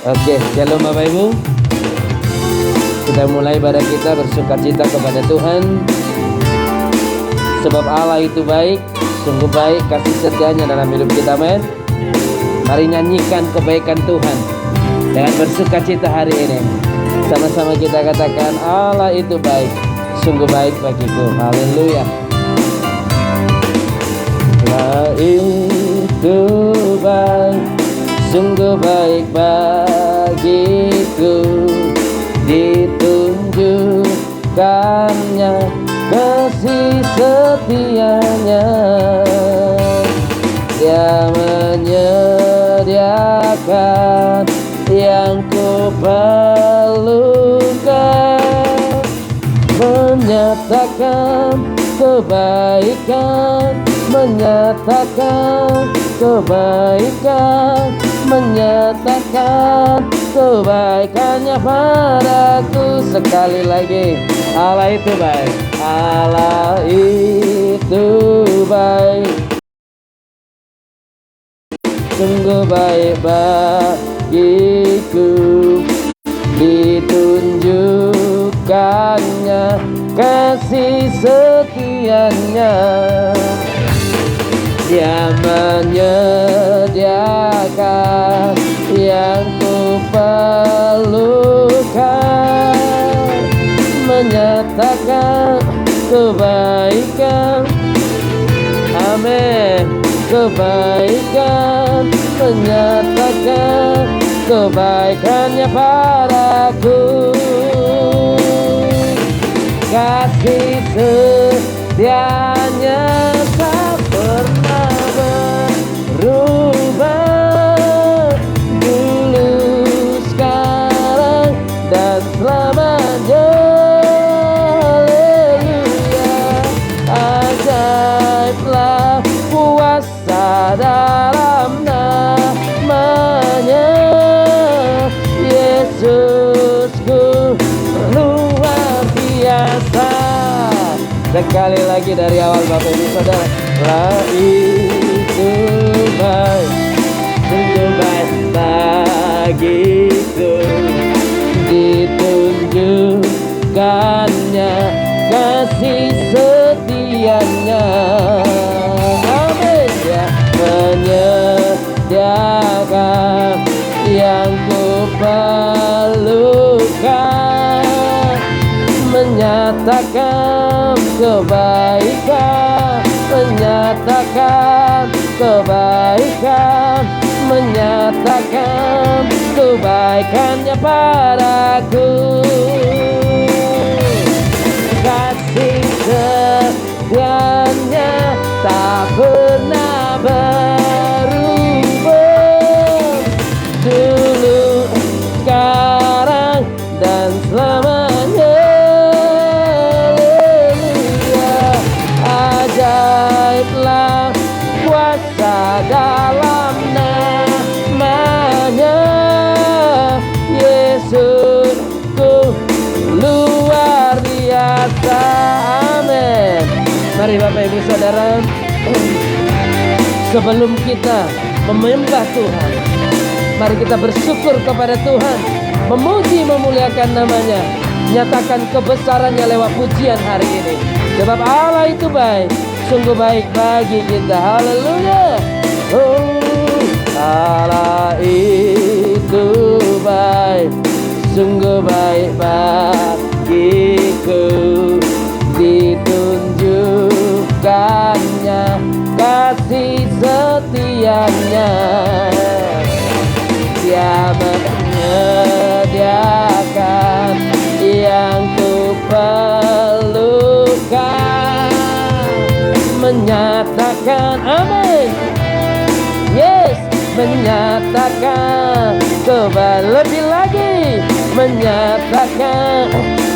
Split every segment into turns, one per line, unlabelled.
Oke, shalom Bapak Ibu. Kita mulai ibadah kita bersukacita kepada Tuhan, sebab Allah itu baik, sungguh baik kasih setianya dalam hidup kita, men. Mari nyanyikan kebaikan Tuhan dengan bersukacita hari ini. Sama-sama kita katakan, Allah itu baik, sungguh baik bagiku. Haleluya. Allah itu baik, sungguh baik bagiku. Ditunjukkannya kasih setianya. Dia menyediakan yang ku perlukan, menyatakan kebaikan, menyatakan kebaikan, menyatakan kebaikannya padaku. Sekali lagi, Allah itu baik, Allah itu baik, sungguh baik bagiku. Ditunjukkannya kasih setianya. Dia menyediakan yang ku perlukan, menyatakan kebaikan, amin, kebaikan, menyatakan kebaikannya padaku. Kasih setianya tak pernah berubah, dulu, sekarang, dan selamanya. Haleluya. Ajaiblah kuasa dalam namanya. Yesusku luar biasa. Sekali lagi dari awal Bapak Ibu Saudara. Allah itu baik, sungguh baik bagiku. Ditunjukkannya kasih setianya. Amin. Ya, menyediakan yang ku perlukan, menyatakan kebaikan, menyatakan kebaikan, menyatakan kebaikannya padaku. Kasih setianya tak pernah berubah, dulu, sekarang, dan selamanya. Ajaiblah kuasa dalam namanya. Yesusku luar biasa. Amin. Mari Bapak Ibu Saudara, sebelum kita menyembah Tuhan, mari kita bersyukur kepada Tuhan, memuji memuliakan namanya, nyatakan kebesarannya lewat pujian hari ini. Sebab Allah itu baik, sungguh baik bagi kita. Haleluya. Oh, Allah itu baik, sungguh baik bagiku. Ditunjukkannya kasih setianya. Dia menyediakan yang ku perlukan, menyatakan, amin, yes, menyatakan lebih lagi, menyatakan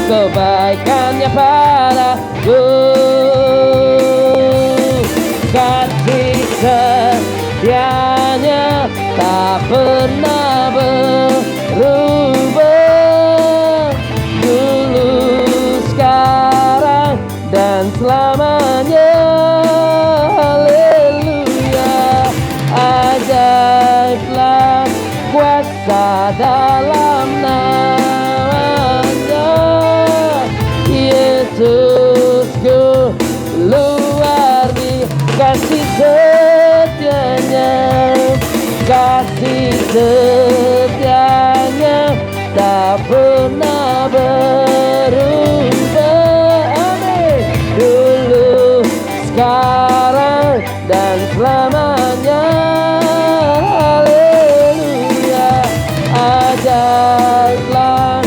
kebaikannya padaku. Kasih setianya tak pernah berubah, dulu, sekarang, dan selamanya. Haleluya. Ajaiblah kuasa dalam namanya. Yesusku luar biasa, kasih setianya, kasih setianya tak pernah berubah. Amin. Dulu, sekarang, dan selamanya. Haleluya. Ajaiblah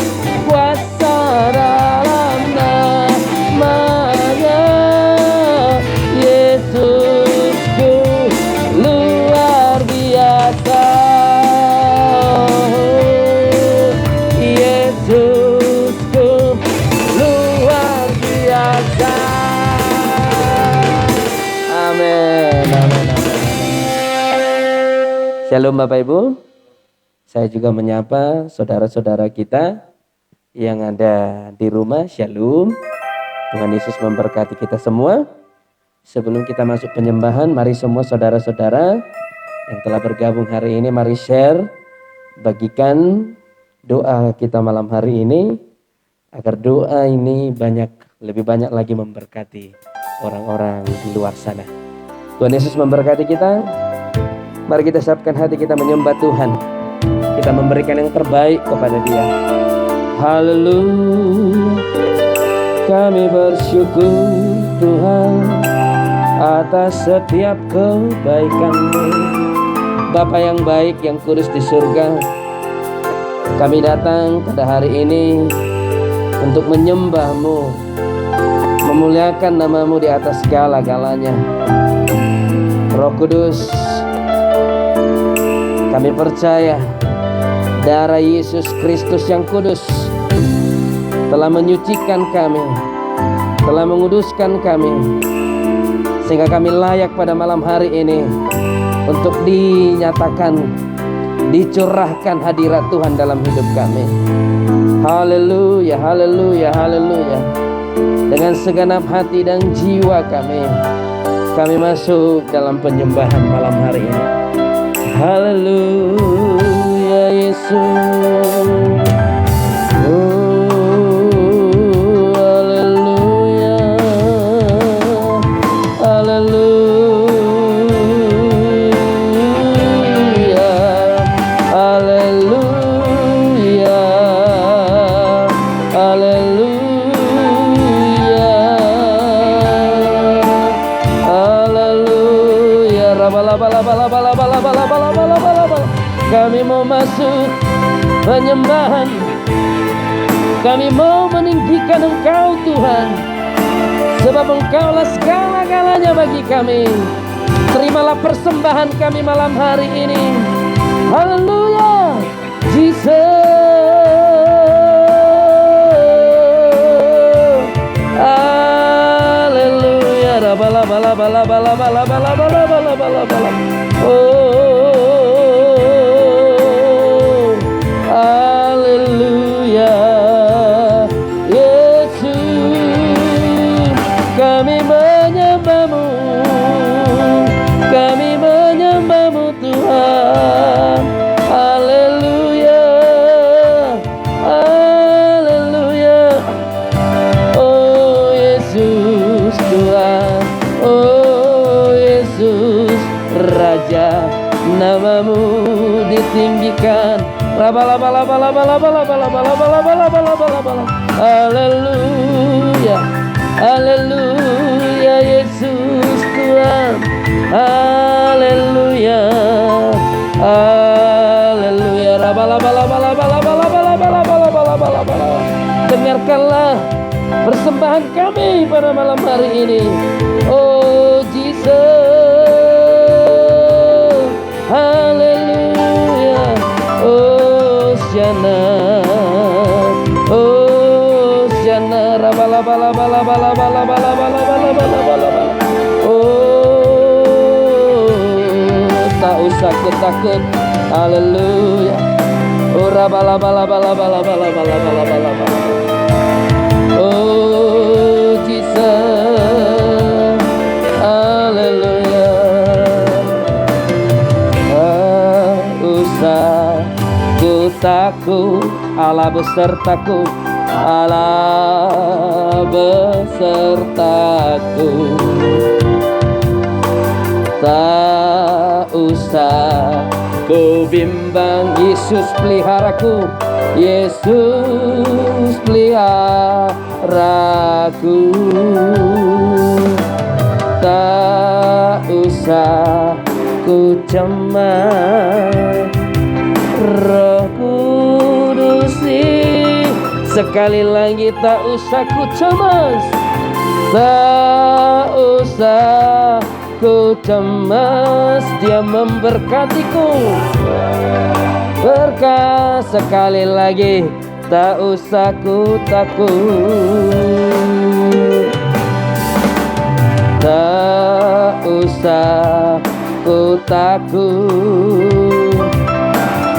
kuasa dalam namanya. Yesusku luar biasa. Yesusku luar biasa. Amin, amin, amin. Shalom Bapak Ibu. Saya juga menyapa saudara-saudara kita yang ada di rumah. Shalom. Tuhan Yesus memberkati kita semua. Sebelum kita masuk penyembahan, mari semua saudara-saudara yang telah bergabung hari ini, mari share, bagikan doa kita malam hari ini, agar doa ini lebih banyak lagi memberkati orang-orang di luar sana. Tuhan Yesus memberkati kita. Mari kita siapkan hati kita menyembah Tuhan. Kita memberikan yang terbaik kepada Dia. Haleluya. Kami bersyukur Tuhan atas setiap kebaikan-Mu. Bapa yang baik, yang kudus di surga, kami datang pada hari ini untuk menyembah-Mu, memuliakan nama-Mu di atas segala-galanya. Roh Kudus, kami percaya darah Yesus Kristus yang kudus telah menyucikan kami, telah menguduskan kami, sehingga kami layak pada malam hari ini untuk dinyatakan, dicurahkan hadirat Tuhan dalam hidup kami. Haleluya, haleluya, haleluya. Dengan segenap hati dan jiwa kami masuk dalam penyembahan malam hari ini. Haleluya Yesus. Kami mau masuk penyembahan, kami mau meninggikan Engkau Tuhan, sebab Engkaulah segala-galanya bagi kami. Terimalah persembahan kami malam hari ini. Haleluya Jesus. Haleluya. Haleluya Yesus, kami menyembah-Mu, kami menyembah-Mu Tuhan. Haleluya, haleluya. Oh Yesus Tuhan, oh Yesus Raja, nama-Mu ditinggikan. Haleluya, haleluya Yesus Tuhan. Haleluya, haleluya. Dengarkanlah persembahan kami pada malam hari ini. Oh Jesus, haleluya. Oh Shana, oh Shana, oh tak usah takut, haleluya. Oh oh Jesus, haleluya. Tak usah takut, Allah besertaku, Allah besertaku. Tak usah ku bimbang, Yesus peliharaku, Yesus peliharaku. Tak usah ku cemas, Roh Kudus sekali lagi tak usah ku cemas, tak usah ku cemas, Dia memberkatiku. Berkah sekali lagi, tak usah ku takut, tak usah ku takut,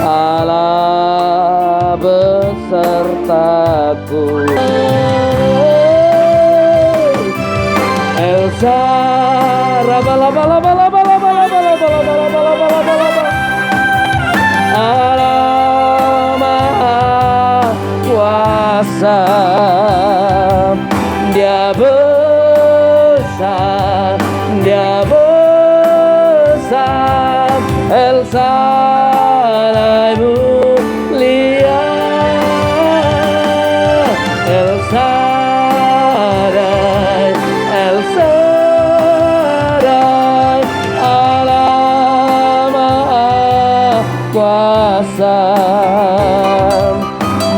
Allah besertaku. Elsa Allah Maha Kuasa, Dia besar, Dia besar. Elsa mulia, Elsa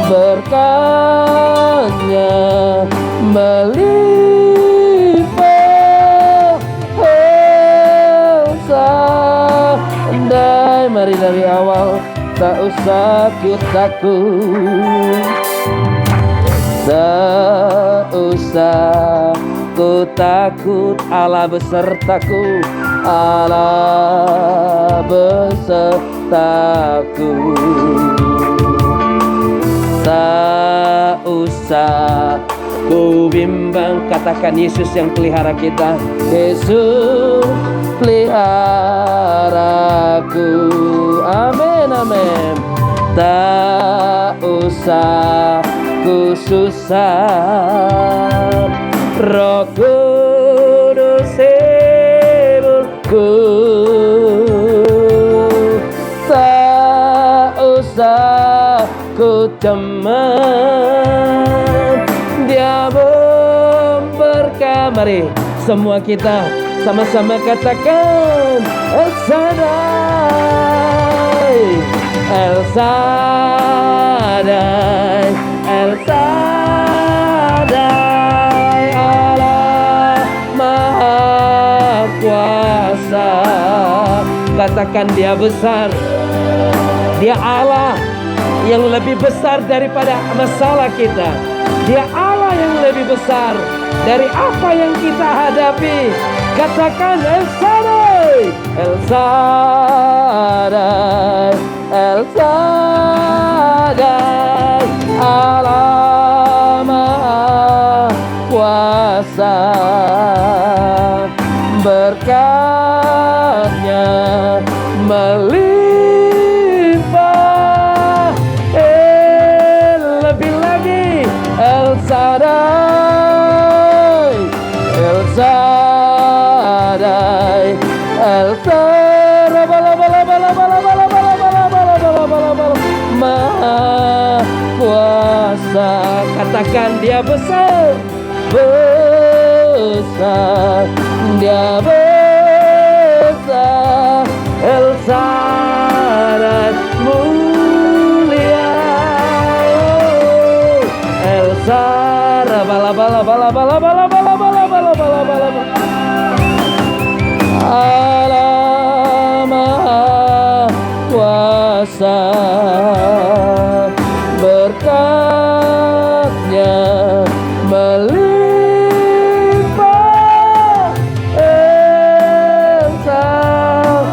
berkatnya melimpah. Elsa andai, mari dari awal, tak usah ku takut, tak usah ku takut, Allah besertaku, Allah besertaku. Tak usah ku bimbang, katakan Yesus yang pelihara kita, Yesus peliharaku. Amin, amin. Tak usah ku susah, Roh Kudus hiburku. Tak usah ku cemas, Dia memberkati. Mari semua kita sama-sama katakan El Shaddai, El Shaddai, El Shaddai, Allah Maha Kuasa. Katakan Dia besar, Dia Allah yang lebih besar daripada masalah kita. Dia Allah yang lebih besar dari apa yang kita hadapi. Katakan El Shaddai, El Shaddai, El Shaddai, Allah Maha Kuasa. Berkatnya melimpah, lebih lagi. El Shaddai, El Shaddai, El Shaddai, Maha Kuasa. Katakan Dia besar, besar, Dia besar. El Shaddai mulia, El Shaddai Allah Maha Kuasa. Berkatnya melimpah, El Shaddai.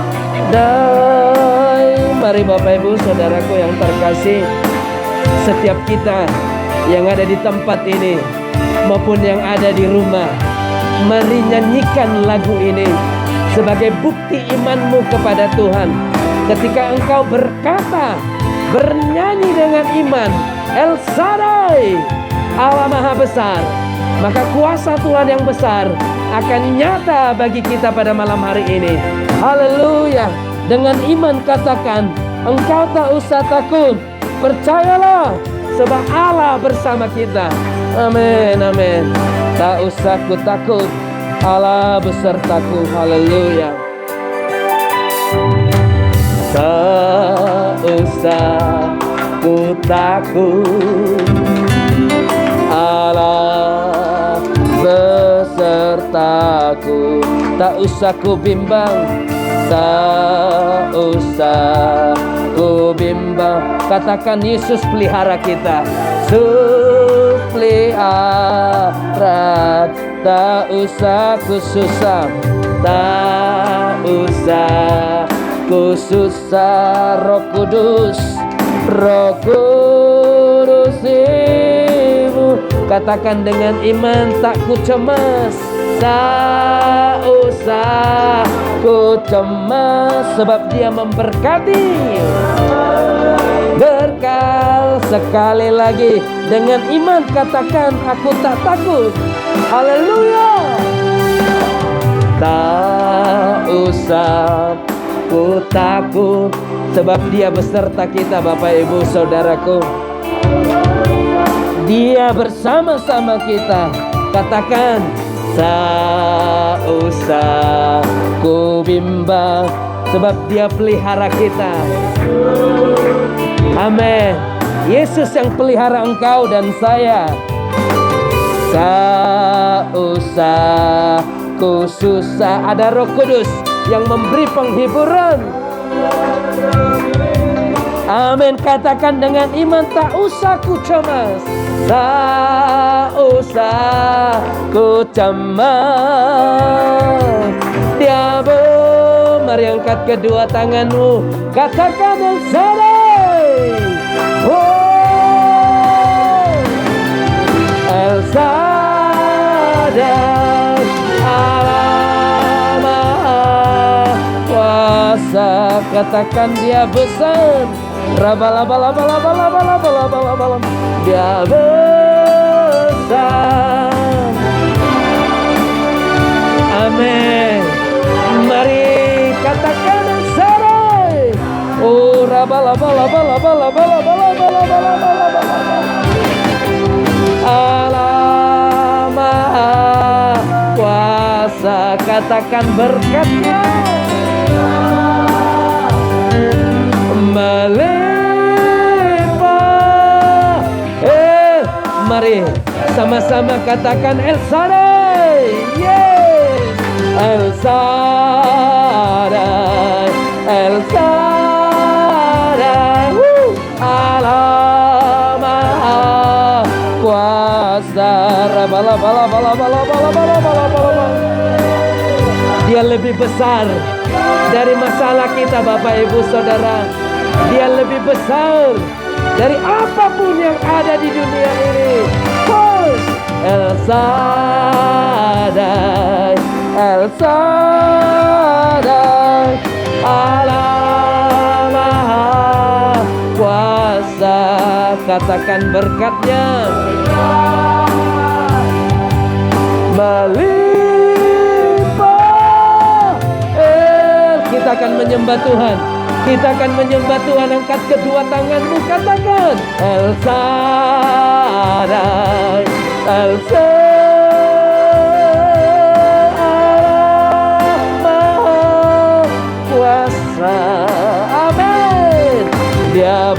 Mari Bapak Ibu Saudaraku yang terkasih, setiap kita yang ada di tempat ini maupun yang ada di rumah, mari nyanyikan lagu ini sebagai bukti imanmu kepada Tuhan. Ketika engkau berkata bernyanyi dengan iman, El Shaddai, Allah Maha Besar, maka kuasa Tuhan yang besar akan nyata bagi kita pada malam hari ini. Haleluya. Dengan iman katakan, engkau tak usah takut, percayalah, sebab Allah bersama kita. Amin, amin. Tak usah ku takut, Allah besertaku. Haleluya. Tak usah ku takut, Allah besertaku. Tak usah ku bimbang, tak usah ku bimbang. Katakan, Yesus pelihara kita. Yesus pelihara, tak usah ku susah, tak usah ku susah. Roh Kudus, Roh Kudus Ibu. Katakan dengan iman, tak ku cemas, tak usah ku cemas, sebab Dia memberkati. Berkal. Sekali lagi dengan iman katakan, aku tak takut. Haleluya. Tak usah ku takut, sebab Dia beserta kita. Bapak, Ibu, Saudaraku, Dia bersama-sama kita. Katakan, tak usah ku bimbang, sebab Dia pelihara kita. Amin. Yesus yang pelihara engkau dan saya. Tak usah ku susah. Ada Roh Kudus yang memberi penghiburan. Amin. Katakan dengan iman, tak usah ku cemas, tak usah ku cemas. Dia mari angkat kedua tanganmu, katakan, El Shaddai. Oh, El Shaddai, Allah Maha Kuasa. Katakan, Dia besar. Rabalabalabalabalabalabalabalabalabalab. Dia besar. Amin. Mari katakan, El Shaddai. Oh, Allah Maha Kuasa. Katakan berkat-Nya melimpah. Mari sama-sama katakan, El Shaddai. Yes. El Shaddai, El Shaddai. Allah Maha Kuasa. Dia lebih besar dari masalah kita, Bapak, Ibu, Saudara. Dia lebih besar dari apapun yang ada di dunia ini. El Shaddai, El Shaddai, Allah Maha Kuasa. Katakan berkat-Nya melimpah. Kita akan menyembah Tuhan. Kita akan menyembah Tuhan. Angkat kedua tanganmu, katakan, El Shaddai, El Shaddai, Maha Kuasa. Amin. Dia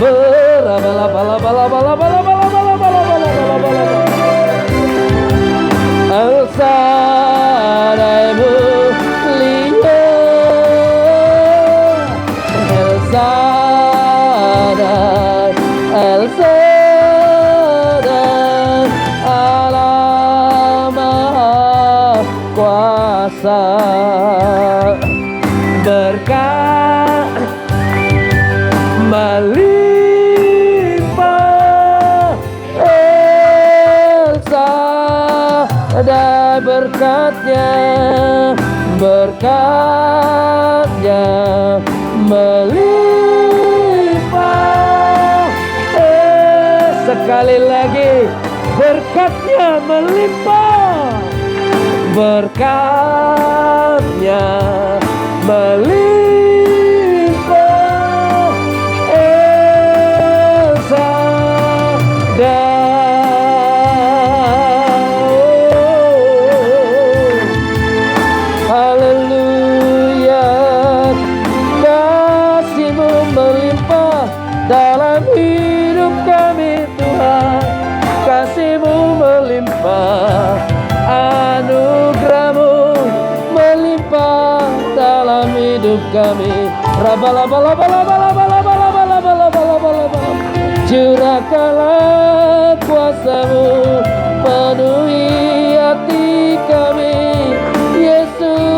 El Shaddai mulia, El Shaddai, El Shaddai, Allah Maha Kuasa. Berkat melimpah, El Shaddai berkat-Nya, berkat-Nya melimpah. Sekali lagi, berkatnya melimpah, berkatnya melimpah. Esa haleluya, kasih-Mu melimpah dalam hidup kami Tuhan, kasih-Mu melimpah, anugerah-Mu melimpah dalam hidup kami. Curahkanlah kuasa-Mu, penuhi hati kami, Yesus.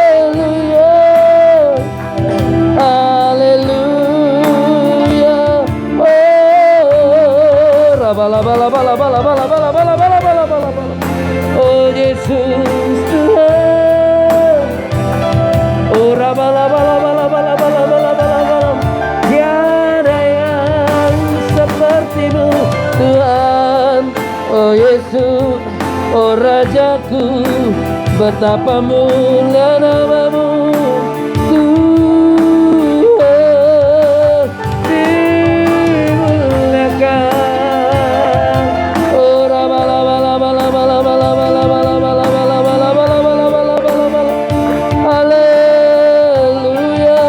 Haleluya, haleluya. Oh Yesus Tuhan. Oh tiada yang seperti-Mu Tuhan. Oh Yesus, oh Rajaku, betapa mulia nama-Mu Tuhan, dimuliakan. Oh haleluya,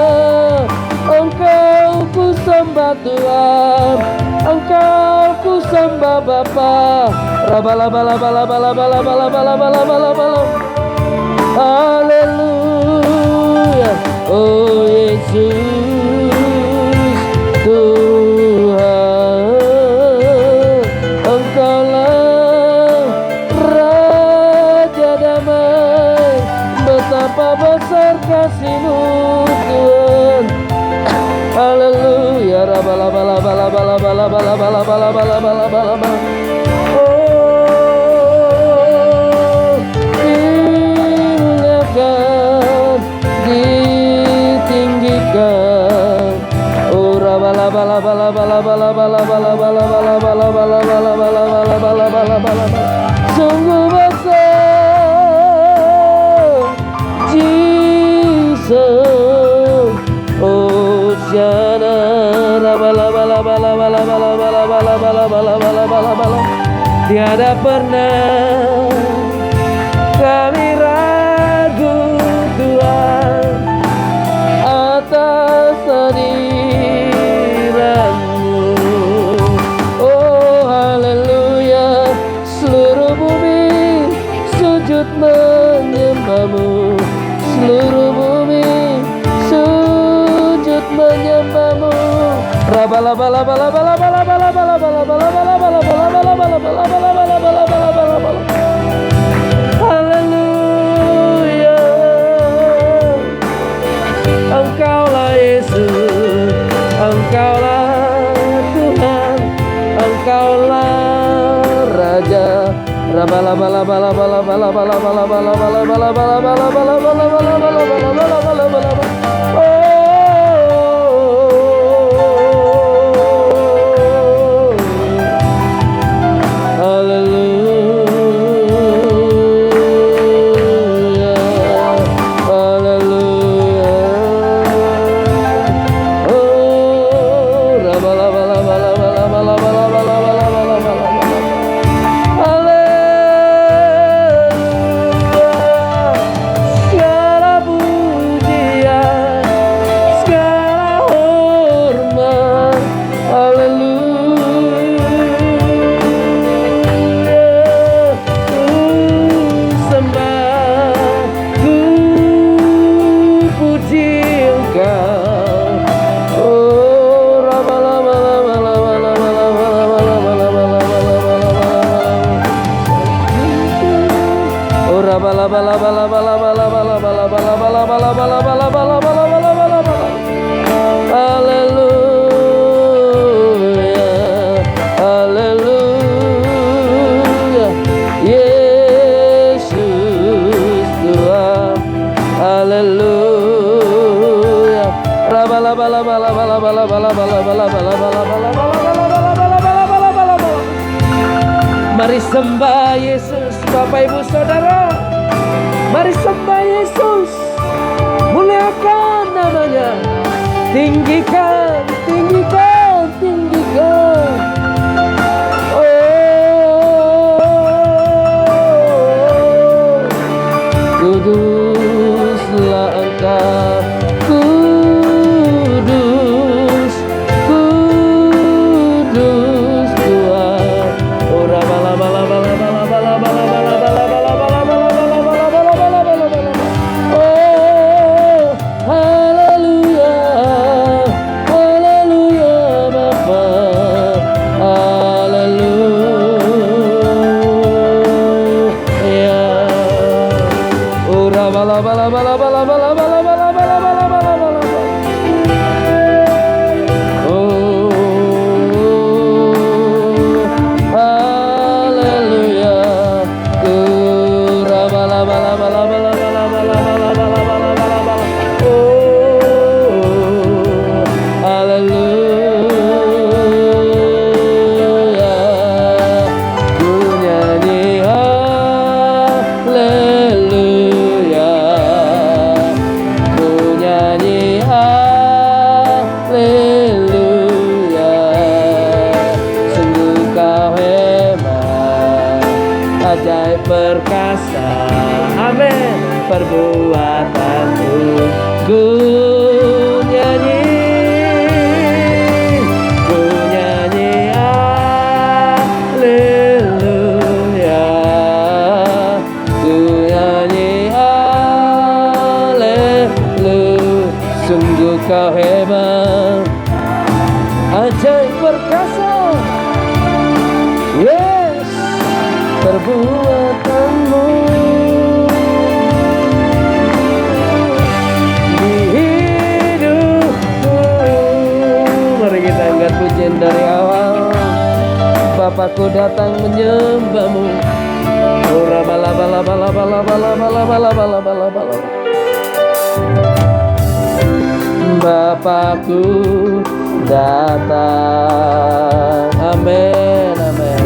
Engkau ku sembah Tuhan, Engkau ku sembah Bapa. Haleluya, oh Yesus Tuhan, Engkaulah Raja damai, betapa besar kasih-Mu Tuhan. Haleluya, dimuliakan, ditinggikan. Oh sungguh besar Jesus. Oh Shana, tiada pernah kami ragu Tuhan atas hadirat-Mu. Oh haleluya, seluruh bumi sujud menyembah-Mu, seluruh bumi sujud menyembah-Mu. Haleluya, Engkaulah Yesus, Engkaulah Tuhan, Engkaulah Raja. Haleluya, haleluya, Yesus Tuhan, haleluya. Mari sembah Yesus, Bapak Ibu Saudara. Mari sembah Yesus, muliakan namanya, tinggikan, tinggikan, tinggikan. Kuduslah Engkau, kudus, kudus Tuhan. Ora bala bala bala bala bala bala bala bala bala bala bala bala bala bala bala bala bala. Oh, haleluya, haleluya Bapa, haleluya. Ora bala bala bala bala bala bala bala bala bala bala bala. Oh, haleluya. Ora bala bala bala bala bala bala bala bala bala bala bala. Oh, haleluya. Ku nyanyi haleluya. Ku nyanyi haleluya. Sungguh Kau hebat, ajaib perkasa. Amin. Perbuatanmu ku nyanyi, ku nyanyi haleluya. Ku nyanyi haleluya. Sungguh Kau hebat, ajaib perkasa. Yes, perbuatanmu di hidupku. Mari kita angkat pujian dari awal. Bapakku datang menyembahmu. Ora bala bala bala bala bala bala bala bala bala bala. Bapakku datang, amin, amin,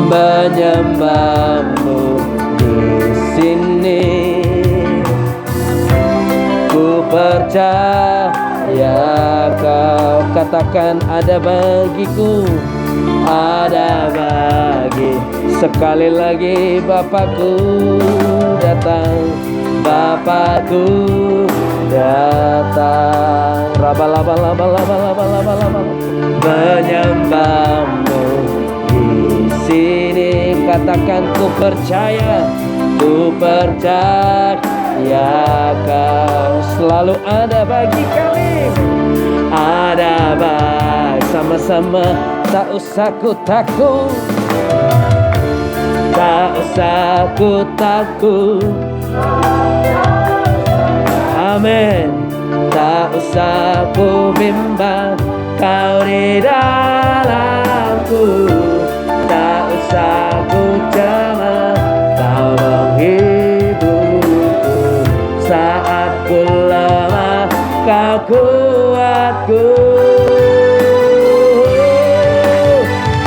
menyembahmu di sini. Ku percaya Kau katakan ada bagiku, ada bagi. Sekali lagi Bapakku datang, Bapakku datang. Rabalaba laba laba laba laba laba. Menyembahmu di sini. Katakan ku percaya, ku percaya Kau selalu ada bagi kami. Ada bagi sama-sama. Tak usah ku takut, tak usah ku takut. Amin. Tak usah ku bimbang, Kau di dalamku. Tak usah ku cemas, Kau menghiburku. Saat ku lemah, Kau kuatku.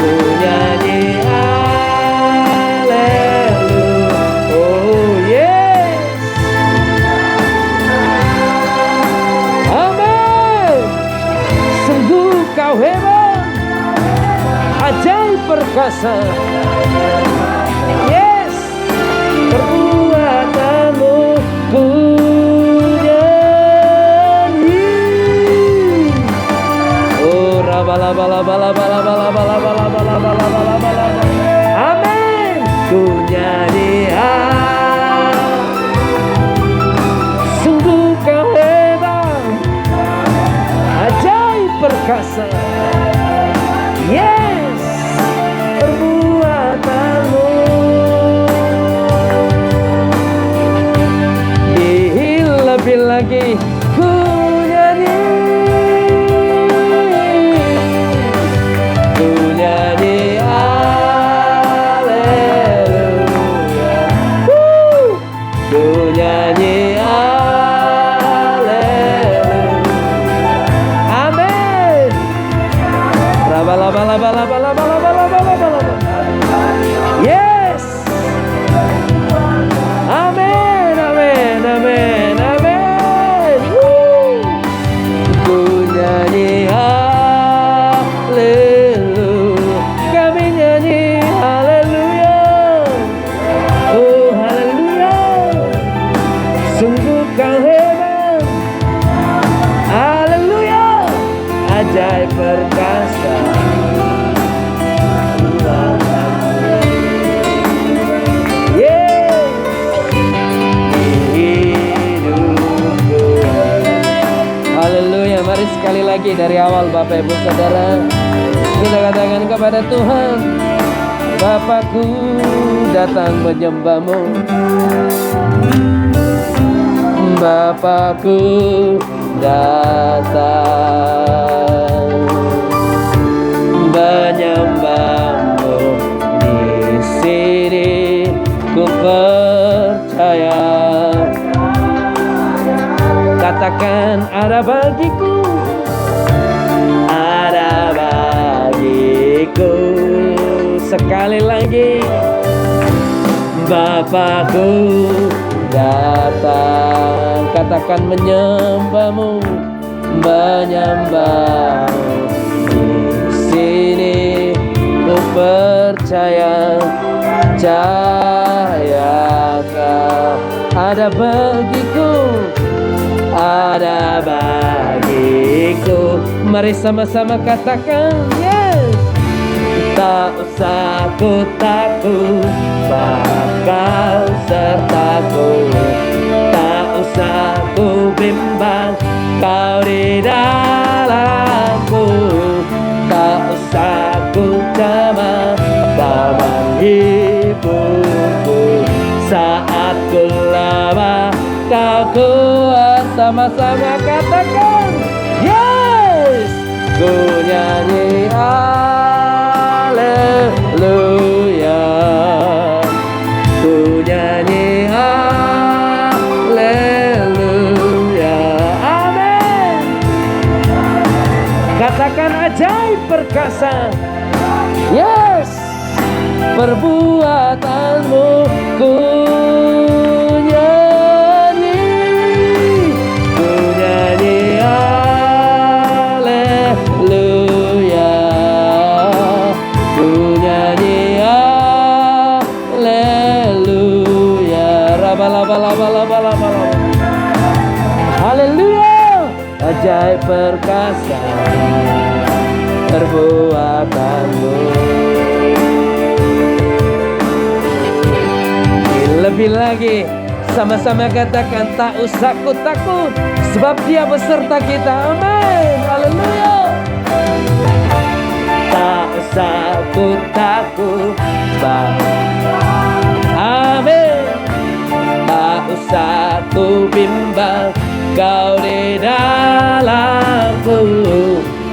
Ku nyanyi haleluya. Oh yes. Amin. Sungguh Kau hebat, ajaib perkasa. Yes, perbuatanmu ku nyanyi. Oh, rabala bala bala bala bala bala bala bala bala bala bala. Amin. Ku nyanyi sungguh Kau hebat, ajaib perkasa. Yes, perbuatanmu. Lebih lagi ku nyanyi, ku nyanyi haleluya. Ku nyanyi haleluya. ajaib perkasa Tuhanku. Yeah. Hidupku. Haleluya. Mari sekali lagi dari awal Bapak Ibu Saudara, kita katakan kepada Tuhan, Bapakku datang menyembah-Mu, Bapakku datang menyembah-Mu. Di sini ku percaya. Katakan ada bagiku, ada bagiku. Sekali lagi, Bapakku datang. Katakan menyembah-Mu, menyembah-Mu. Di sini ku percaya, percaya Kau ada bagiku, ada bagiku. Mari sama-sama katakan, yes. Tak usah ku takut, bakal sertaku. Tak usah ku bimbang, Kau di dalamku. Tak usah ku cemas, dalam hidupku. Saat ku lemah, Kau kuat. Sama-sama katakan, yes. Ku nyanyi haleluya, ku nyanyi haleluya, amin. Katakan ajaib perkasa, yes. Perbuatanmu ku nyanyi, ku nyanyi haleluya, ku nyanyi haleluya. Raba-laba-laba-laba-laba. Haleluya. Ajaib perkasa perbuatanmu. Lebih lagi, sama-sama katakan, tak usah ku takut, sebab Dia beserta kita. Amin. Haleluya. Tak usah ku takut, amin. Tak usah ku bimbang, Kau di dalamku.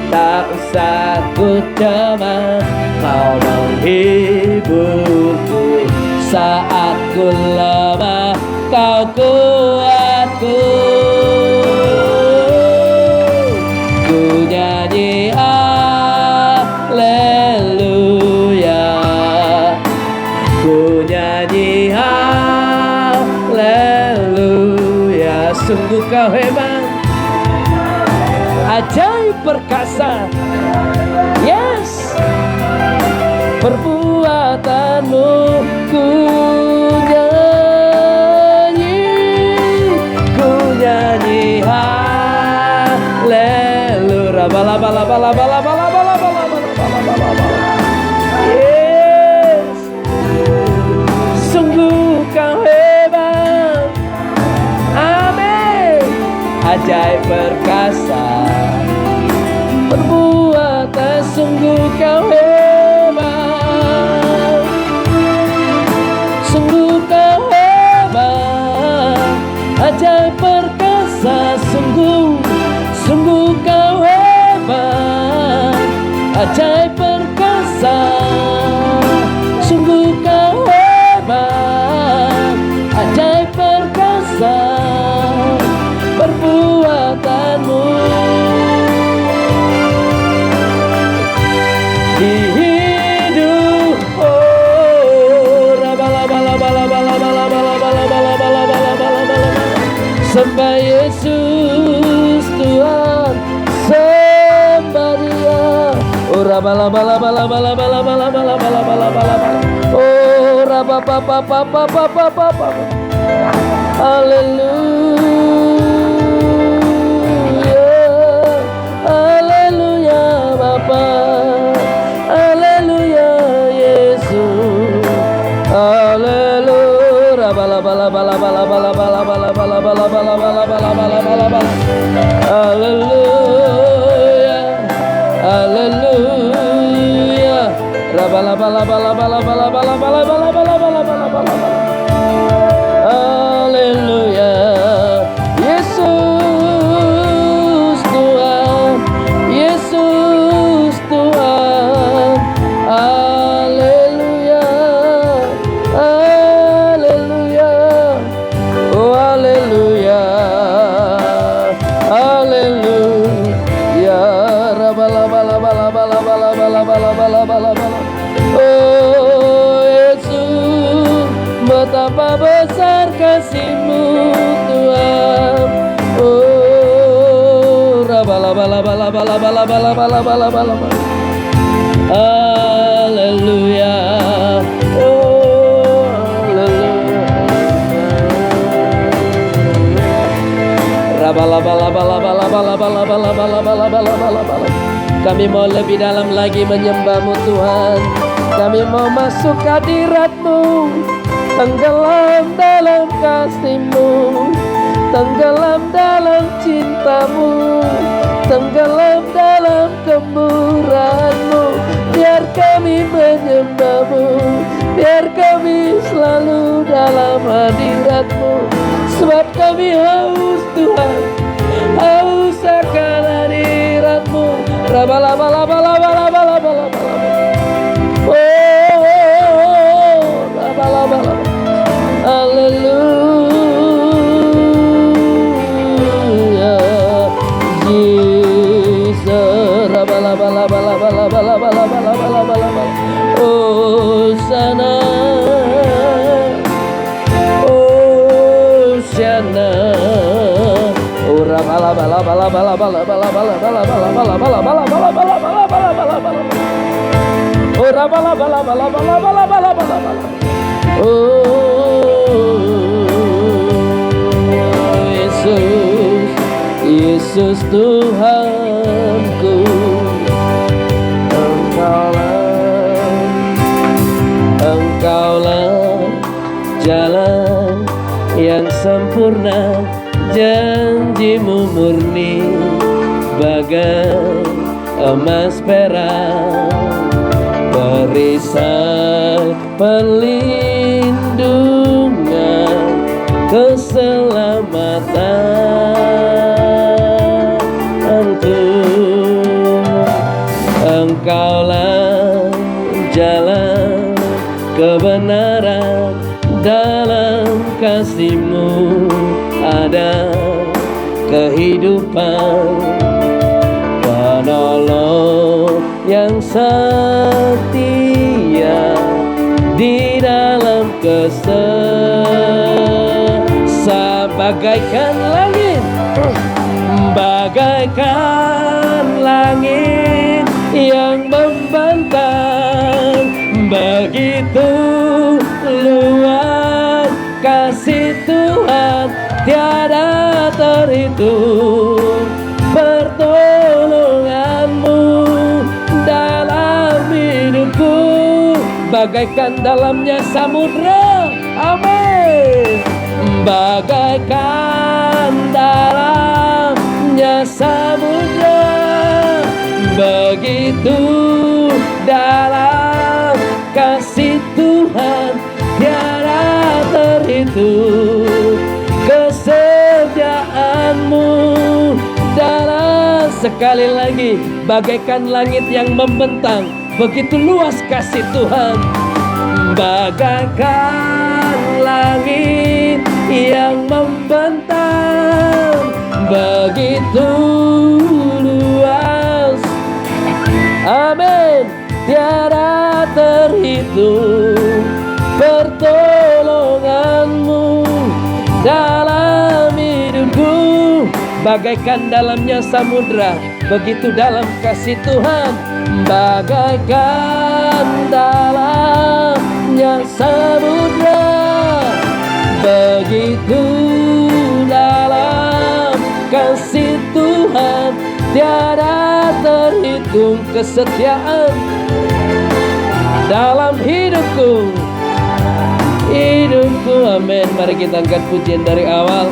Tak usah ku cemas, Kau menghiburku. Saat ku lemah, Kau kuatku. Ku nyanyi haleluya, ku nyanyi haleluya. Sungguh Kau hebat, ajaib perkasa, yes. Perbuatanmu ku nyanyi haleluya. Yes. Sungguh Kau hebat, amin. Ajaib perkasa perbuatan, sungguh Kau hebat, sungguh Kau hebat. Ajaib perkasa, sungguh Kau hebat. Ajaib perkasa, sungguh Kau hebat. Ajaib perkasa perbuatanmu. Di hidup, sembah Yesus Tuhan, sembah Dia. Haleluya, haleluya. Haleluya, haleluya. Haleluya. Yesus Tuhan, Yesus Tuhan. Haleluya, haleluya. Oh haleluya, haleluya. Oh Yesus, betapa besar kasih-Mu Tuhan. Oh haleluya. Oh haleluya. Kami mau lebih dalam lagi menyembah-Mu Tuhan. Kami mau masuk hadirat-Mu, tenggelam dalam kasih-Mu, tenggelam dalam cinta-Mu, tenggelam dalam kemurahan-Mu. Biar kami menyembah-Mu, biar kami selalu dalam hadirat-Mu. Sebab kami haus Tuhan, haus akan hadirat-Mu. Haleluya, Jesus. Oh sana, oh sana. Yesus, Yesus Tuhanku, Engkaulah jalan yang sempurna, janji-Mu murni bagai emas perak, perisai perlindungan, keselamatanku. Engkaulah jalan kebenaran, dalam kasih-Mu ada kehidupan. Penolong yang setia di dalam bagaikan langit, bagaikan langit yang membentang, begitu luas kasih Tuhan tiada terhitung. Pertolongan-Mu dalam hidupku bagaikan dalamnya samudra. Amin. Bagaikan dalamnya samudra, begitu dalam kasih Tuhan tiada terhitung. Kesetiaan-Mu dalam, sekali lagi, bagaikan langit yang membentang, begitu luas kasih Tuhan. Bagaikan langit yang membentang, begitu luas. Amin. Tiada terhitung pertolongan-Mu dalam hidupku, bagaikan dalamnya samudra, begitu dalam kasih Tuhan. Bagaikan dalamnya samudra, begitu dalam kasih Tuhan tiada terhitung. Kesetiaan dalam hidupku, hidupku. Amin. Mari kita angkat pujian dari awal.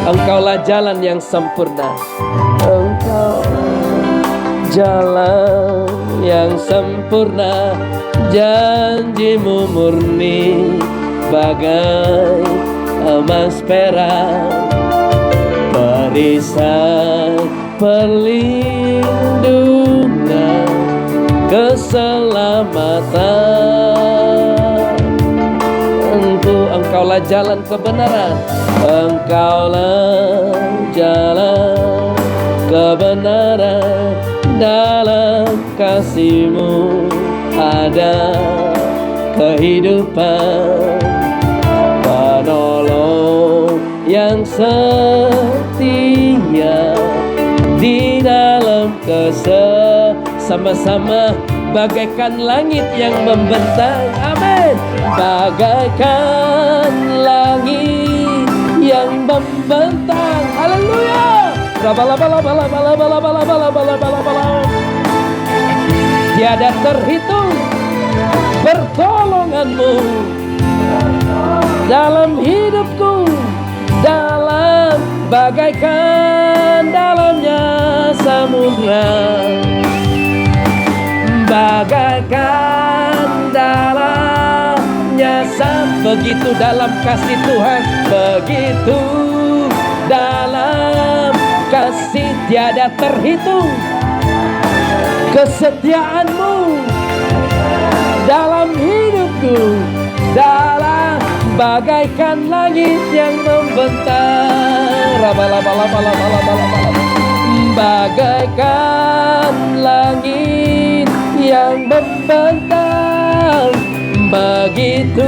Engkaulah jalan yang sempurna. Engkaulah jalan yang sempurna. Janjimu murni bagai emas perak, perisai perlindungan, keselamatan. Engkaulah jalan kebenaran. Engkaulah jalan kebenaran. Dalam kasih-Mu ada kehidupan. Penolong yang setia di dalam sama-sama bagaikan langit yang membentang. Amin. Bagaikan langit yang membentang. Haleluya. Tiada terhitung pertolongan-Mu dalam hidupku, dalam bagaikan dalamnya samudra, bagaikan dalamnya begitu dalam kasih Tuhan, begitu dalam kasih tiada terhitung kesetiaan-Mu dalam hidupku, dalam bagaikan langit yang membentang. Bagaikan langit yang membentang, begitu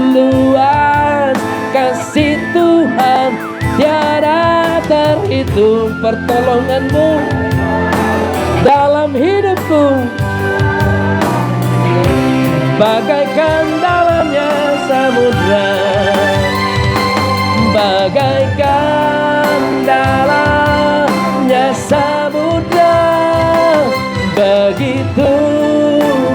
luas kasih Tuhan, tiada terhitung pertolongan-Mu dalam hidupku, bagaikan dalamnya samudra, bagaikan dalamnya samudra, begitu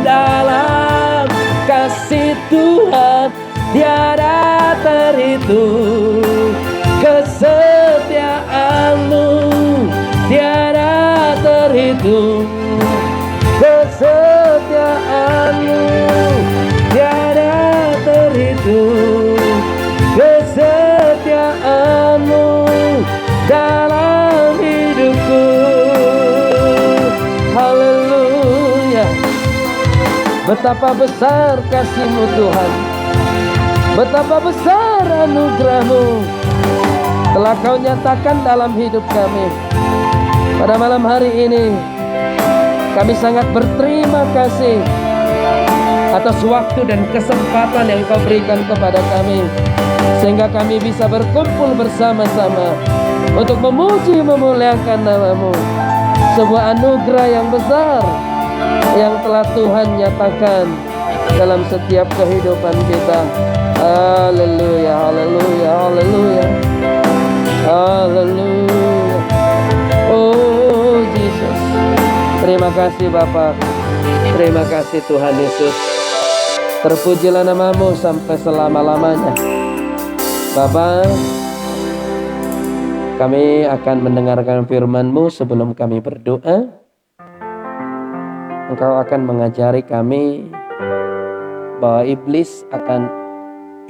dalam kasih Tuhan, tiada terhitung kesetiaan-Mu, tiada terhitung kesetiaan-Mu, tiada terhitung kesetiaan-Mu dalam hidupku. Haleluya. Betapa besar kasih-Mu Tuhan, betapa besar anugerah-Mu telah Kau nyatakan dalam hidup kami. Pada malam hari ini kami sangat berterima kasih atas waktu dan kesempatan yang Kau berikan kepada kami, sehingga kami bisa berkumpul bersama-sama untuk memuji memuliakan nama-Mu. Sebuah anugerah yang besar yang telah Tuhan nyatakan dalam setiap kehidupan kita. Haleluya, haleluya, haleluya, haleluya. Oh Jesus, terima kasih Bapa, terima kasih Tuhan Yesus. Terpujilah nama-Mu sampai selama-lamanya. Bapa, kami akan mendengarkan firman-Mu. Sebelum kami berdoa, Engkau akan mengajari kami bahwa iblis akan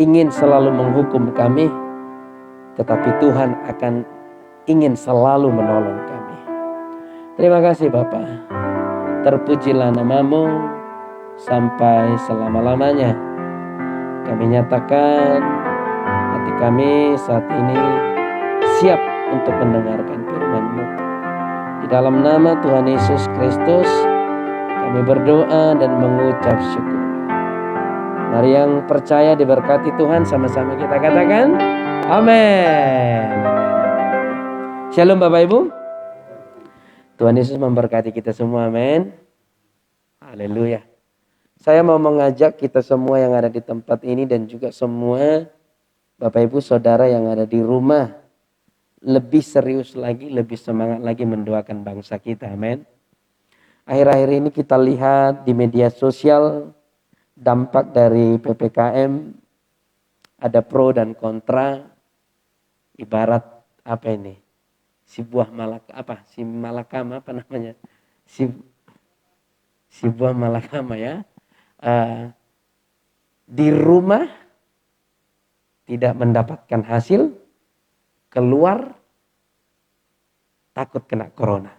ingin selalu menghukum kami, tetapi Tuhan akan ingin selalu menolong kami. Terima kasih Bapa. Terpujilah nama-Mu sampai selama-lamanya. Kami nyatakan hati kami saat ini siap untuk mendengarkan firman-Mu. Di dalam nama Tuhan Yesus Kristus kami berdoa dan mengucap syukur. Mari yang percaya diberkati Tuhan, sama-sama kita katakan amin. Shalom Bapak Ibu. Tuhan Yesus memberkati kita semua, amin. Haleluya. Saya mau mengajak kita semua yang ada di tempat ini dan juga semua Bapak Ibu Saudara yang ada di rumah lebih serius lagi, lebih semangat lagi mendoakan bangsa kita, amin. Akhir-akhir ini kita lihat di media sosial dampak dari PPKM ada pro dan kontra, ibarat apa ini? Si malakama apa namanya? Si buah malakama ya. Di rumah tidak mendapatkan hasil, keluar takut kena corona.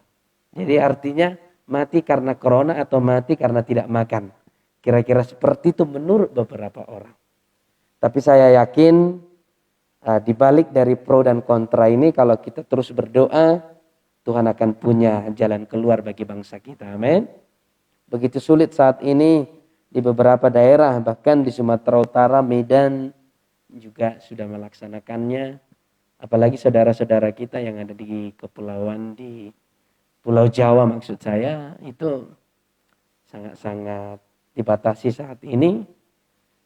Jadi artinya mati karena corona atau mati karena tidak makan. Kira-kira seperti itu menurut beberapa orang. Tapi saya yakin di balik dari pro dan kontra ini, kalau kita terus berdoa, Tuhan akan punya jalan keluar bagi bangsa kita. Amin. Begitu sulit saat ini di beberapa daerah, bahkan di Sumatera Utara, Medan juga sudah melaksanakannya. Apalagi saudara-saudara kita yang ada di kepulauan, di Pulau Jawa maksud saya, itu sangat-sangat dibatasi saat ini.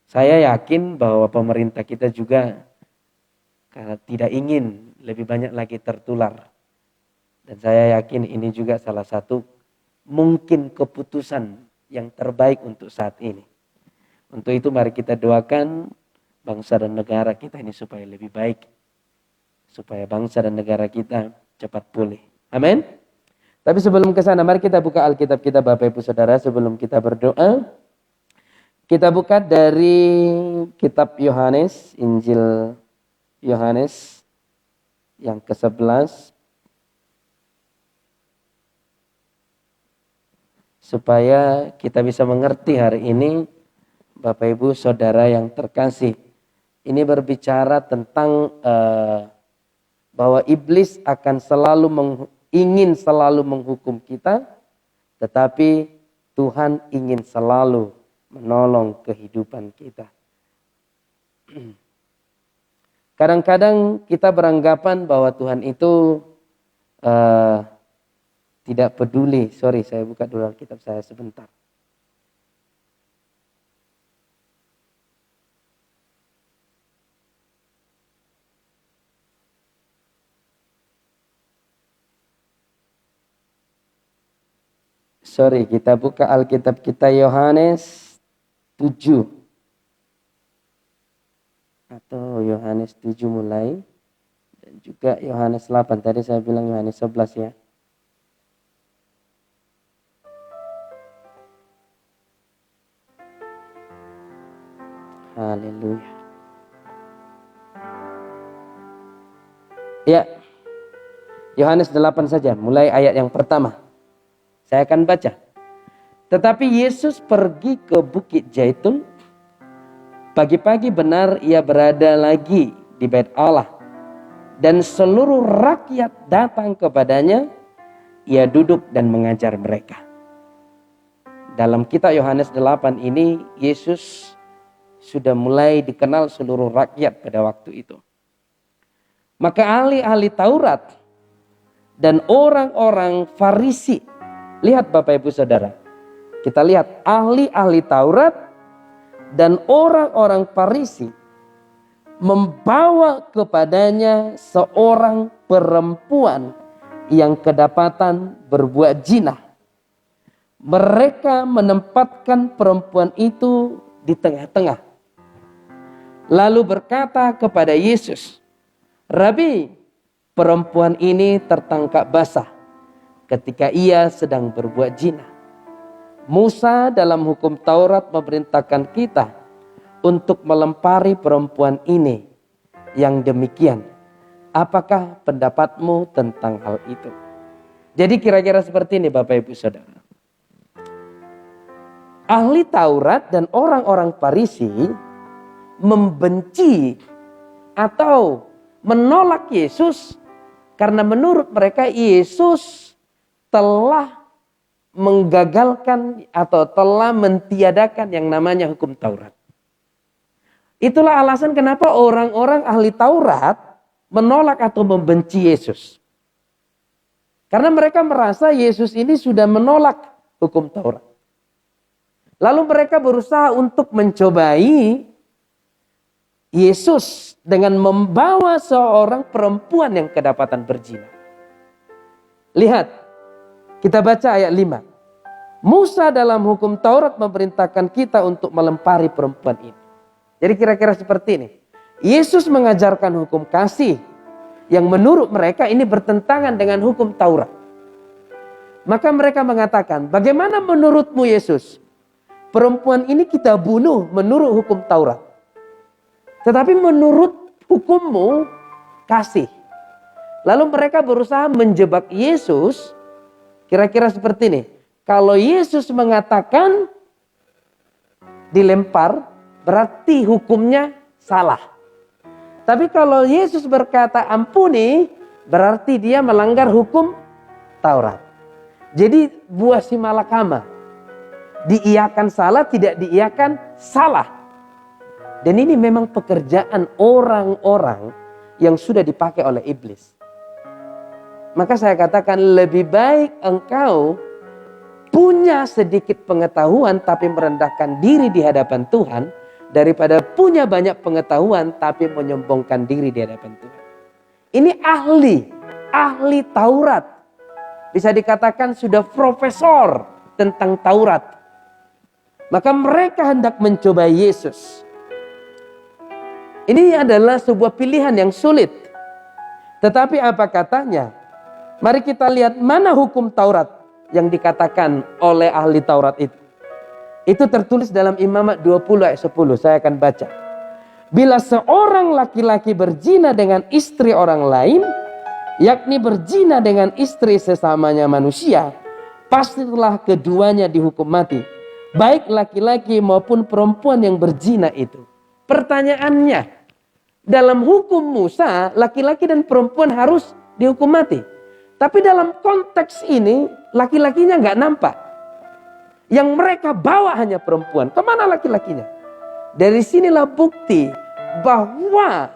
Saya yakin bahwa pemerintah kita juga tidak ingin lebih banyak lagi tertular. Dan saya yakin ini juga salah satu mungkin keputusan yang terbaik untuk saat ini. Untuk itu mari kita doakan bangsa dan negara kita ini supaya lebih baik. Supaya bangsa dan negara kita cepat pulih. Amin. Tapi sebelum ke sana, mari kita buka Alkitab kita Bapak Ibu Saudara sebelum kita berdoa. Kita buka dari kitab Yohanes, Injil Yohanes yang ke-11. Supaya kita bisa mengerti hari ini, Bapak Ibu Saudara yang terkasih. Ini berbicara tentang bahwa iblis akan ingin selalu menghukum kita, tetapi Tuhan ingin selalu menolong kehidupan kita. Kadang-kadang kita beranggapan bahwa Tuhan itu tidak peduli. Sorry, saya buka dulu Alkitab saya sebentar. Sorry, kita buka Alkitab kita Yohanes 7. Atau Yohanes 7 mulai. Dan juga Yohanes 8. Tadi saya bilang Yohanes 11 ya. Haleluya. Ya. Yohanes 8 saja, mulai ayat yang pertama. Saya akan baca. Tetapi Yesus pergi ke Bukit Zaitun. Pagi-pagi benar ia berada lagi di Bait Allah. Dan seluruh rakyat datang kepadanya. Ia duduk dan mengajar mereka. Dalam kitab Yohanes 8 ini, Yesus sudah mulai dikenal seluruh rakyat pada waktu itu. Maka ahli-ahli Taurat dan orang-orang Farisi, lihat Bapak Ibu Saudara, kita lihat ahli-ahli Taurat dan orang-orang Farisi membawa kepadanya seorang perempuan yang kedapatan berbuat zina. Mereka menempatkan perempuan itu di tengah-tengah. Lalu berkata kepada Yesus, Rabi, perempuan ini tertangkap basah ketika ia sedang berbuat zina. Musa dalam hukum Taurat memerintahkan kita untuk melempari perempuan ini yang demikian. Apakah pendapatmu tentang hal itu? Jadi kira-kira seperti ini Bapak Ibu Saudara. Ahli Taurat dan orang-orang Farisi membenci atau menolak Yesus karena menurut mereka Yesus telah menggagalkan atau telah mentiadakan yang namanya hukum Taurat. Itulah alasan kenapa orang-orang ahli Taurat menolak atau membenci Yesus. Karena mereka merasa Yesus ini sudah menolak hukum Taurat. Lalu mereka berusaha untuk mencobai Yesus dengan membawa seorang perempuan yang kedapatan berzina. Lihat, kita baca ayat 5. Musa dalam hukum Taurat memerintahkan kita untuk melempari perempuan ini. Jadi kira-kira seperti ini. Yesus mengajarkan hukum kasih yang menurut mereka ini bertentangan dengan hukum Taurat. Maka mereka mengatakan, bagaimana menurutmu Yesus? Perempuan ini kita bunuh menurut hukum Taurat. Tetapi menurut hukummu kasih. Lalu mereka berusaha menjebak Yesus. Kira-kira seperti ini. Kalau Yesus mengatakan dilempar, berarti hukumnya salah. Tapi kalau Yesus berkata ampuni, berarti dia melanggar hukum Taurat. Jadi buah si malakama. Diiyakan salah, tidak diiyakan salah. Dan ini memang pekerjaan orang-orang yang sudah dipakai oleh iblis. Maka saya katakan lebih baik engkau punya sedikit pengetahuan tapi merendahkan diri di hadapan Tuhan, daripada punya banyak pengetahuan tapi menyombongkan diri di hadapan Tuhan. Ini ahli Taurat. Bisa dikatakan sudah profesor tentang Taurat. Maka mereka hendak mencoba Yesus. Ini adalah sebuah pilihan yang sulit. Tetapi apa katanya? Mari kita lihat mana hukum Taurat yang dikatakan oleh ahli Taurat itu. Itu tertulis dalam Imamat 20 ayat 10. Saya akan baca. Bila seorang laki-laki berzina dengan istri orang lain, yakni berzina dengan istri sesamanya manusia, pastilah keduanya dihukum mati. Baik laki-laki maupun perempuan yang berzina itu. Pertanyaannya, dalam hukum Musa, laki-laki dan perempuan harus dihukum mati. Tapi dalam konteks ini, laki-lakinya nggak nampak. Yang mereka bawa hanya perempuan. Kemana laki-lakinya? Dari sinilah bukti bahwa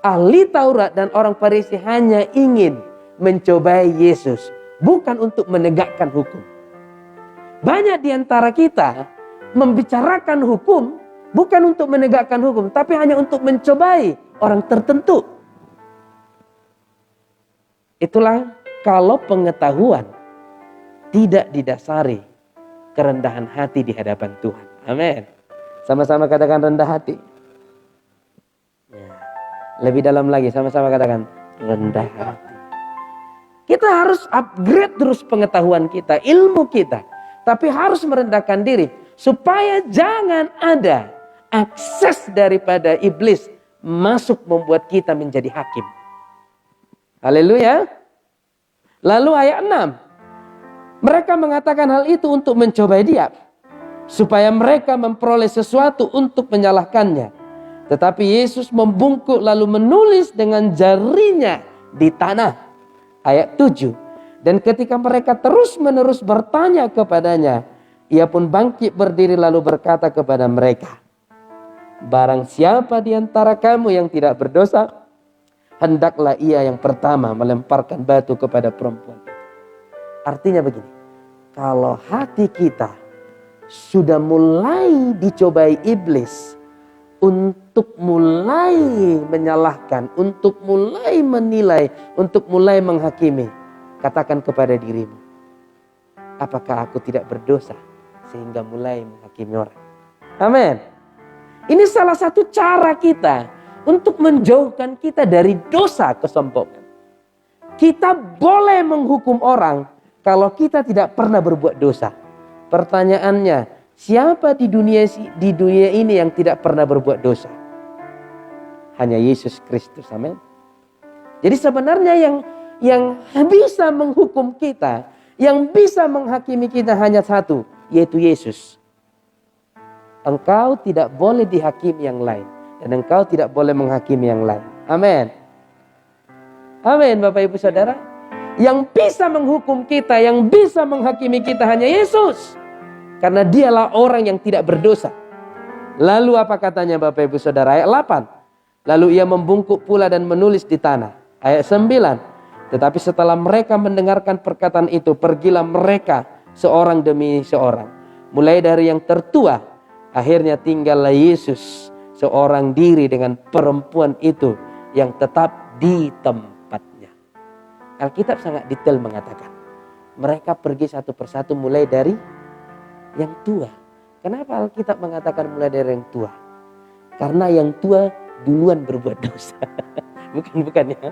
ahli Taurat dan orang Farisi hanya ingin mencobai Yesus. Bukan untuk menegakkan hukum. Banyak di antara kita membicarakan hukum bukan untuk menegakkan hukum, tapi hanya untuk mencobai orang tertentu. Itulah kalau pengetahuan tidak didasari kerendahan hati di hadapan Tuhan. Amin. Sama-sama katakan rendah hati. Ya. Lebih dalam lagi, sama-sama katakan rendah hati. Kita harus upgrade terus pengetahuan kita, ilmu kita. Tapi harus merendahkan diri. Supaya jangan ada akses daripada iblis masuk membuat kita menjadi hakim. Haleluya. Lalu ayat 6. Mereka mengatakan hal itu untuk mencobai dia. Supaya mereka memperoleh sesuatu untuk menyalahkannya. Tetapi Yesus membungkuk lalu menulis dengan jarinya di tanah. Ayat 7. Dan ketika mereka terus-menerus bertanya kepadanya, ia pun bangkit berdiri lalu berkata kepada mereka, barang siapa di antara kamu yang tidak berdosa, hendaklah ia yang pertama melemparkan batu kepada perempuan. Artinya begini, kalau hati kita sudah mulai dicobai iblis untuk mulai menyalahkan, untuk mulai menilai, untuk mulai menghakimi, katakan kepada dirimu, apakah aku tidak berdosa sehingga mulai menghakimi orang? Amin. Ini salah satu cara kita untuk menjauhkan kita dari dosa kesombongan. Kita boleh menghukum orang kalau kita tidak pernah berbuat dosa. Pertanyaannya, siapa di dunia ini yang tidak pernah berbuat dosa? Hanya Yesus Kristus. Amin. Jadi sebenarnya yang bisa menghukum kita, yang bisa menghakimi kita hanya satu, yaitu Yesus. Engkau tidak boleh dihakimi yang lain, dan engkau tidak boleh menghakimi yang lain. Amin. Amin, Bapak Ibu Saudara. Yang bisa menghukum kita, yang bisa menghakimi kita hanya Yesus. Karena dialah orang yang tidak berdosa. Lalu apa katanya Bapak Ibu Saudara? Ayat 8. Lalu ia membungkuk pula dan menulis di tanah. Ayat 9. Tetapi setelah mereka mendengarkan perkataan itu, pergilah mereka seorang demi seorang. Mulai dari yang tertua, akhirnya tinggallah Yesus seorang diri dengan perempuan itu yang tetap di tempatnya. Alkitab sangat detail mengatakan, mereka pergi satu persatu mulai dari yang tua. Kenapa Alkitab mengatakan mulai dari yang tua? Karena yang tua duluan berbuat dosa. Bukan ya.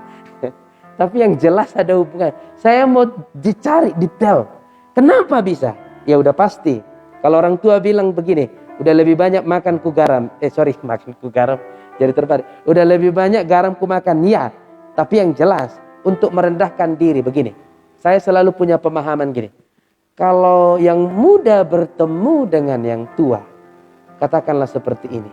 Tapi yang jelas ada hubungan. Saya mau dicari detail. Kenapa bisa? Ya udah pasti. Kalau orang tua bilang begini, udah lebih banyak makan ku garam. Makan ku garam. Jadi terbalik. Udah lebih banyak garam ku makan. Ya. Tapi yang jelas, untuk merendahkan diri begini. Saya selalu punya pemahaman gini. Kalau yang muda bertemu dengan yang tua, katakanlah seperti ini.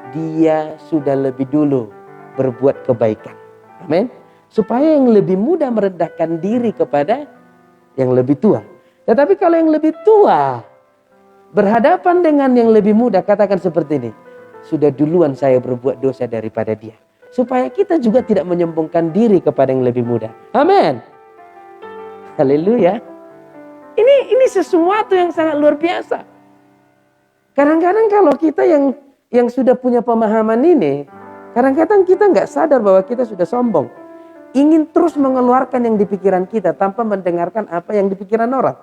Dia sudah lebih dulu berbuat kebaikan. Amin. Supaya yang lebih muda merendahkan diri kepada yang lebih tua. Tetapi kalau yang lebih tua berhadapan dengan yang lebih muda, katakan seperti ini. Sudah duluan saya berbuat dosa daripada dia. Supaya kita juga tidak menyombongkan diri kepada yang lebih muda. Amin. Haleluya. Ini sesuatu yang sangat luar biasa. Kadang-kadang kalau kita yang sudah punya pemahaman ini, kadang-kadang kita nggak sadar bahwa kita sudah sombong. Ingin terus mengeluarkan yang di pikiran kita tanpa mendengarkan apa yang di pikiran orang.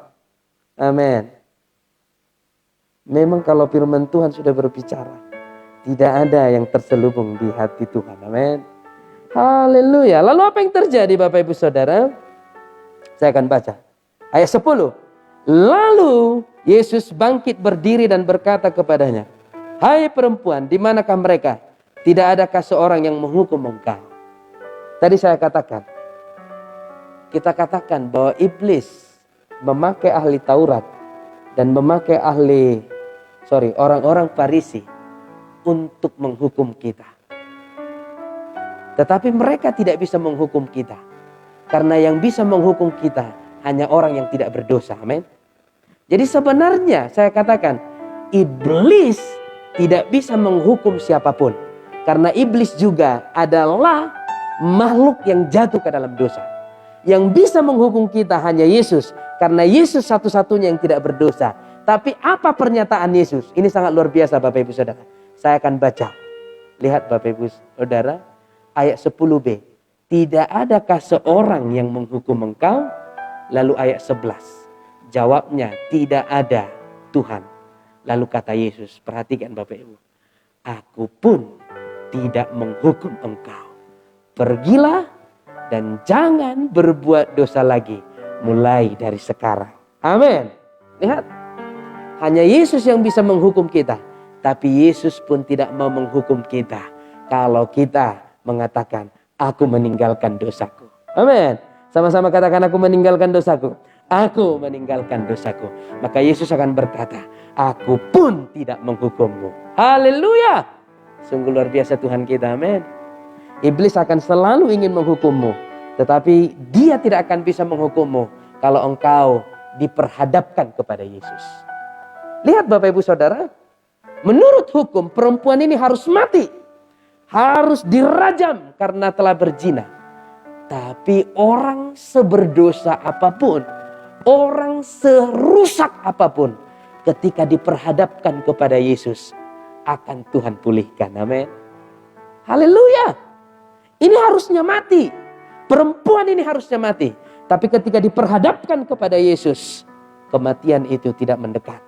Amin. Memang kalau firman Tuhan sudah berbicara, tidak ada yang terselubung di hati Tuhan. Amin. Haleluya. Lalu apa yang terjadi Bapak Ibu Saudara? Saya akan baca. Ayat 10. Lalu Yesus bangkit berdiri dan berkata kepadanya, "Hai perempuan, di manakah mereka? Tidak adakah seorang yang menghukum engkau?" Tadi saya katakan, kita katakan bahwa iblis memakai ahli Taurat dan memakai orang-orang Farisi untuk menghukum kita. Tetapi mereka tidak bisa menghukum kita. Karena yang bisa menghukum kita hanya orang yang tidak berdosa. Amin. Jadi sebenarnya saya katakan, iblis tidak bisa menghukum siapapun. Karena iblis juga adalah makhluk yang jatuh ke dalam dosa. Yang bisa menghukum kita hanya Yesus. Karena Yesus satu-satunya yang tidak berdosa. Tapi apa pernyataan Yesus? Ini sangat luar biasa Bapak Ibu Saudara. Saya akan baca. Lihat Bapak Ibu Saudara. Ayat 10b. Tidak adakah seorang yang menghukum engkau? Lalu ayat 11. Jawabnya, tidak ada Tuhan. Lalu kata Yesus, perhatikan Bapak Ibu. Aku pun tidak menghukum engkau. Pergilah dan jangan berbuat dosa lagi mulai dari sekarang. Amin. Lihat. Hanya Yesus yang bisa menghukum kita. Tapi Yesus pun tidak mau menghukum kita. Kalau kita mengatakan, aku meninggalkan dosaku. Amin. Sama-sama katakan, aku meninggalkan dosaku. Aku meninggalkan dosaku. Maka Yesus akan berkata, aku pun tidak menghukummu. Haleluya. Sungguh luar biasa Tuhan kita. Amin. Iblis akan selalu ingin menghukummu. Tetapi dia tidak akan bisa menghukummu kalau engkau diperhadapkan kepada Yesus. Lihat Bapak Ibu Saudara. Menurut hukum perempuan ini harus mati. Harus dirajam karena telah berzina. Tapi orang seberdosa apapun, orang serusak apapun, ketika diperhadapkan kepada Yesus, akan Tuhan pulihkan. Amin. Haleluya. Ini harusnya mati. Perempuan ini harusnya mati. Tapi ketika diperhadapkan kepada Yesus, kematian itu tidak mendekat.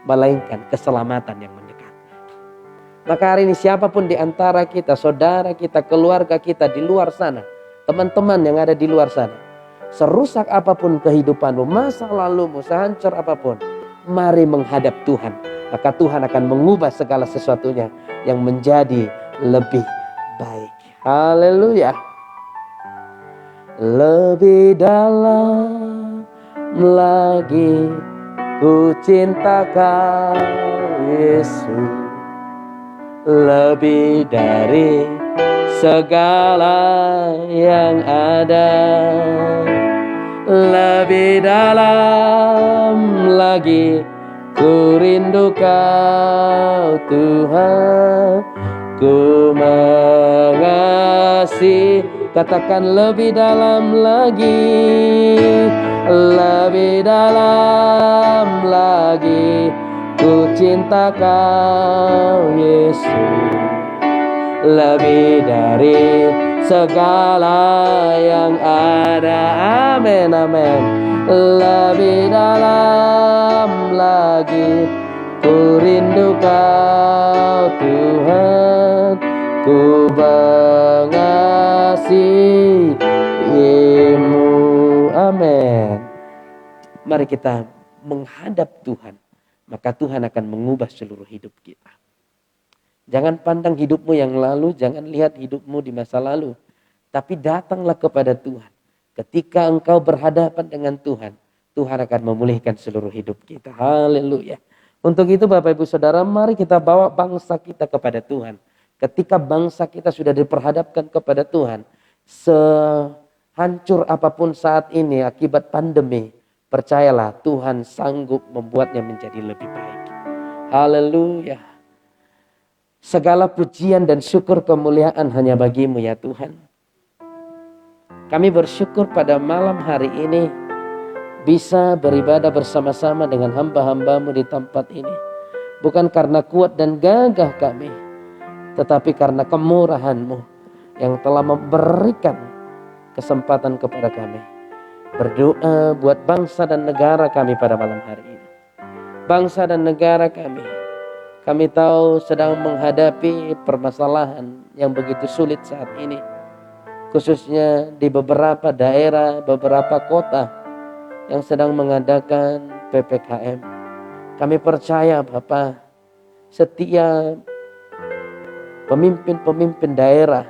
Melainkan keselamatan yang mendekat. Maka hari ini siapapun di antara kita, saudara kita, keluarga kita di luar sana, teman-teman yang ada di luar sana, serusak apapun kehidupanmu, masa lalumu, sehancur apapun, mari menghadap Tuhan. Maka Tuhan akan mengubah segala sesuatunya yang menjadi lebih baik. Haleluya. Lebih dalam lagi ku cinta Kau Yesus. Lebih dari segala yang ada, lebih dalam lagi ku rindu Kau Tuhan, ku mengasihi. Katakan lebih dalam lagi, lebih dalam lagi ku cinta Kau Yesus. Lebih dari segala yang ada. Amin, amin. Lebih dalam lagi ku rindu Kau Tuhan, ku mengasihimu. Amin. Mari kita menghadap Tuhan, maka Tuhan akan mengubah seluruh hidup kita. Jangan pandang hidupmu yang lalu, jangan lihat hidupmu di masa lalu, tapi datanglah kepada Tuhan. Ketika engkau berhadapan dengan Tuhan, Tuhan akan memulihkan seluruh hidup kita. Haleluya. Untuk itu Bapak Ibu Saudara, mari kita bawa bangsa kita kepada Tuhan. Ketika bangsa kita sudah diperhadapkan kepada Tuhan, sehancur apapun saat ini akibat pandemi, percayalah Tuhan sanggup membuatnya menjadi lebih baik. Haleluya. Segala pujian dan syukur kemuliaan hanya bagimu ya Tuhan. Kami bersyukur pada malam hari ini bisa beribadah bersama-sama dengan hamba-hambamu di tempat ini. Bukan karena kuat dan gagah kami, tetapi karena kemurahan-Mu yang telah memberikan kesempatan kepada kami. Berdoa buat bangsa dan negara kami pada malam hari ini. Bangsa dan negara kami tahu sedang menghadapi permasalahan yang begitu sulit saat ini. Khususnya di beberapa daerah, beberapa kota yang sedang mengadakan PPKM. Kami percaya Bapa, setiap pemimpin-pemimpin daerah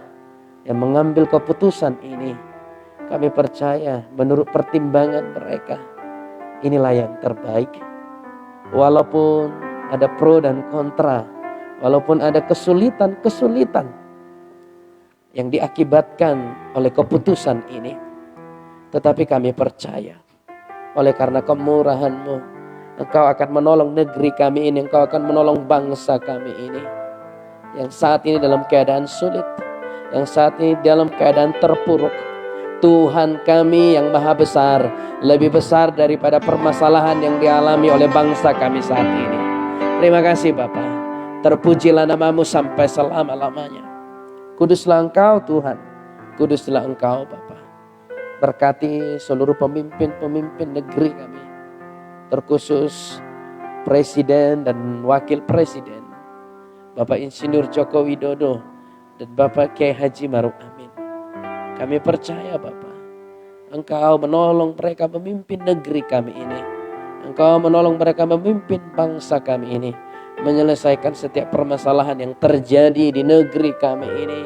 yang mengambil keputusan ini, kami percaya menurut pertimbangan mereka, inilah yang terbaik. Walaupun ada pro dan kontra, walaupun ada kesulitan-kesulitan yang diakibatkan oleh keputusan ini, tetapi kami percaya oleh karena kemurahan-Mu, Engkau akan menolong negeri kami ini, Engkau akan menolong bangsa kami ini yang saat ini dalam keadaan sulit, yang saat ini dalam keadaan terpuruk. Tuhan kami yang maha besar, lebih besar daripada permasalahan yang dialami oleh bangsa kami saat ini. Terima kasih Bapa. Terpujilah nama-Mu sampai selama-lamanya. Kuduslah Engkau Tuhan, kuduslah Engkau Bapa. Berkati seluruh pemimpin-pemimpin negeri kami, terkhusus Presiden dan Wakil Presiden, Bapak Insinyur Joko Widodo dan Bapak Kiai Haji Maruf Amin. Kami percaya Bapa, Engkau menolong mereka memimpin negeri kami ini. Engkau menolong mereka memimpin bangsa kami ini, menyelesaikan setiap permasalahan yang terjadi di negeri kami ini,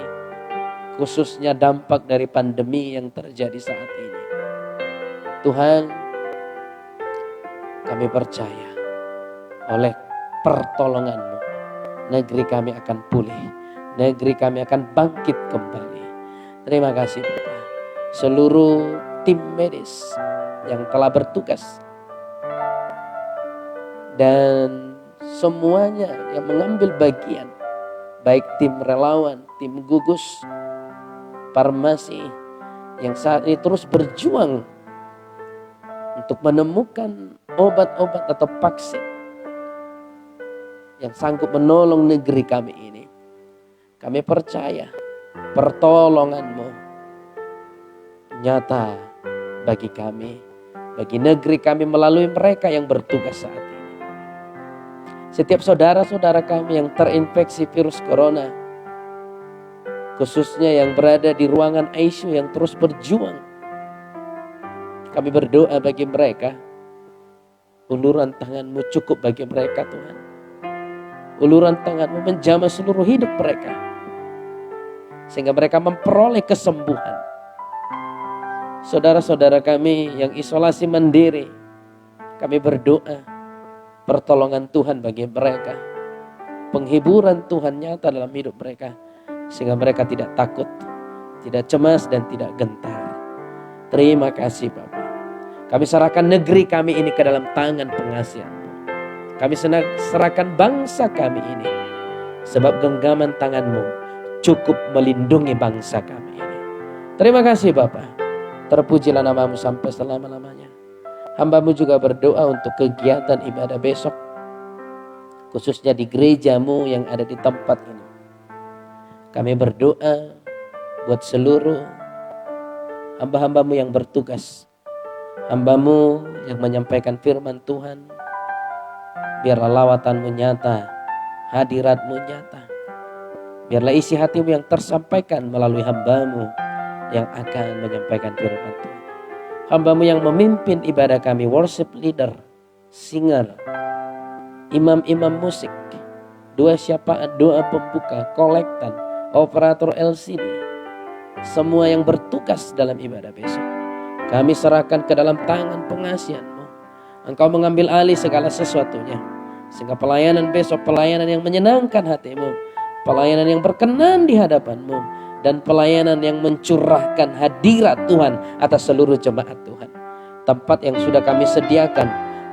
khususnya dampak dari pandemi yang terjadi saat ini. Tuhan, kami percaya oleh pertolongan-Mu, negeri kami akan pulih, negeri kami akan bangkit kembali. Terima kasih Bapak. Seluruh tim medis yang telah bertugas dan semuanya yang mengambil bagian, baik tim relawan, tim gugus, farmasi yang saat ini terus berjuang untuk menemukan obat-obat atau vaksin yang sanggup menolong negeri kami ini. Kami percaya pertolongan-Mu nyata bagi kami, bagi negeri kami melalui mereka yang bertugas saat ini. Setiap saudara-saudara kami yang terinfeksi virus corona, khususnya yang berada di ruangan ICU yang terus berjuang, kami berdoa bagi mereka. Uluran tangan-Mu cukup bagi mereka Tuhan. Uluran tangan-Mu menjamah seluruh hidup mereka, sehingga mereka memperoleh kesembuhan. Saudara-saudara kami yang isolasi mandiri, kami berdoa pertolongan Tuhan bagi mereka, penghiburan Tuhan nyata dalam hidup mereka, sehingga mereka tidak takut, tidak cemas dan tidak gentar. Terima kasih Bapak. Kami serahkan negeri kami ini ke dalam tangan pengasihan-Mu. Kami serahkan bangsa kami ini, sebab genggaman tangan-Mu cukup melindungi bangsa kami ini. Terima kasih Bapak. Terpujilah nama-Mu sampai selama-lamanya. Hamba-Mu juga berdoa untuk kegiatan ibadah besok, khususnya di gereja-Mu yang ada di tempat ini. Kami berdoa buat seluruh hamba-hamba-Mu yang bertugas, hamba-Mu yang menyampaikan firman Tuhan. Biarlah lawatan-Mu nyata, hadirat-Mu nyata, Biarlah isi hatimu yang tersampaikan melalui hamba-Mu yang akan menyampaikan firman Tuhan. Hamba-Mu yang memimpin ibadah kami, worship leader, singer, imam-imam musik, doa syafaat, doa pembuka, kolektan, operator LCD, semua yang bertugas dalam ibadah besok, kami serahkan ke dalam tangan pengasihan-Mu. Engkau mengambil alih segala sesuatunya, sehingga pelayanan besok pelayanan yang menyenangkan hati-Mu, pelayanan yang berkenan di hadapan-Mu, dan pelayanan yang mencurahkan hadirat Tuhan atas seluruh jemaat Tuhan. Tempat yang sudah kami sediakan,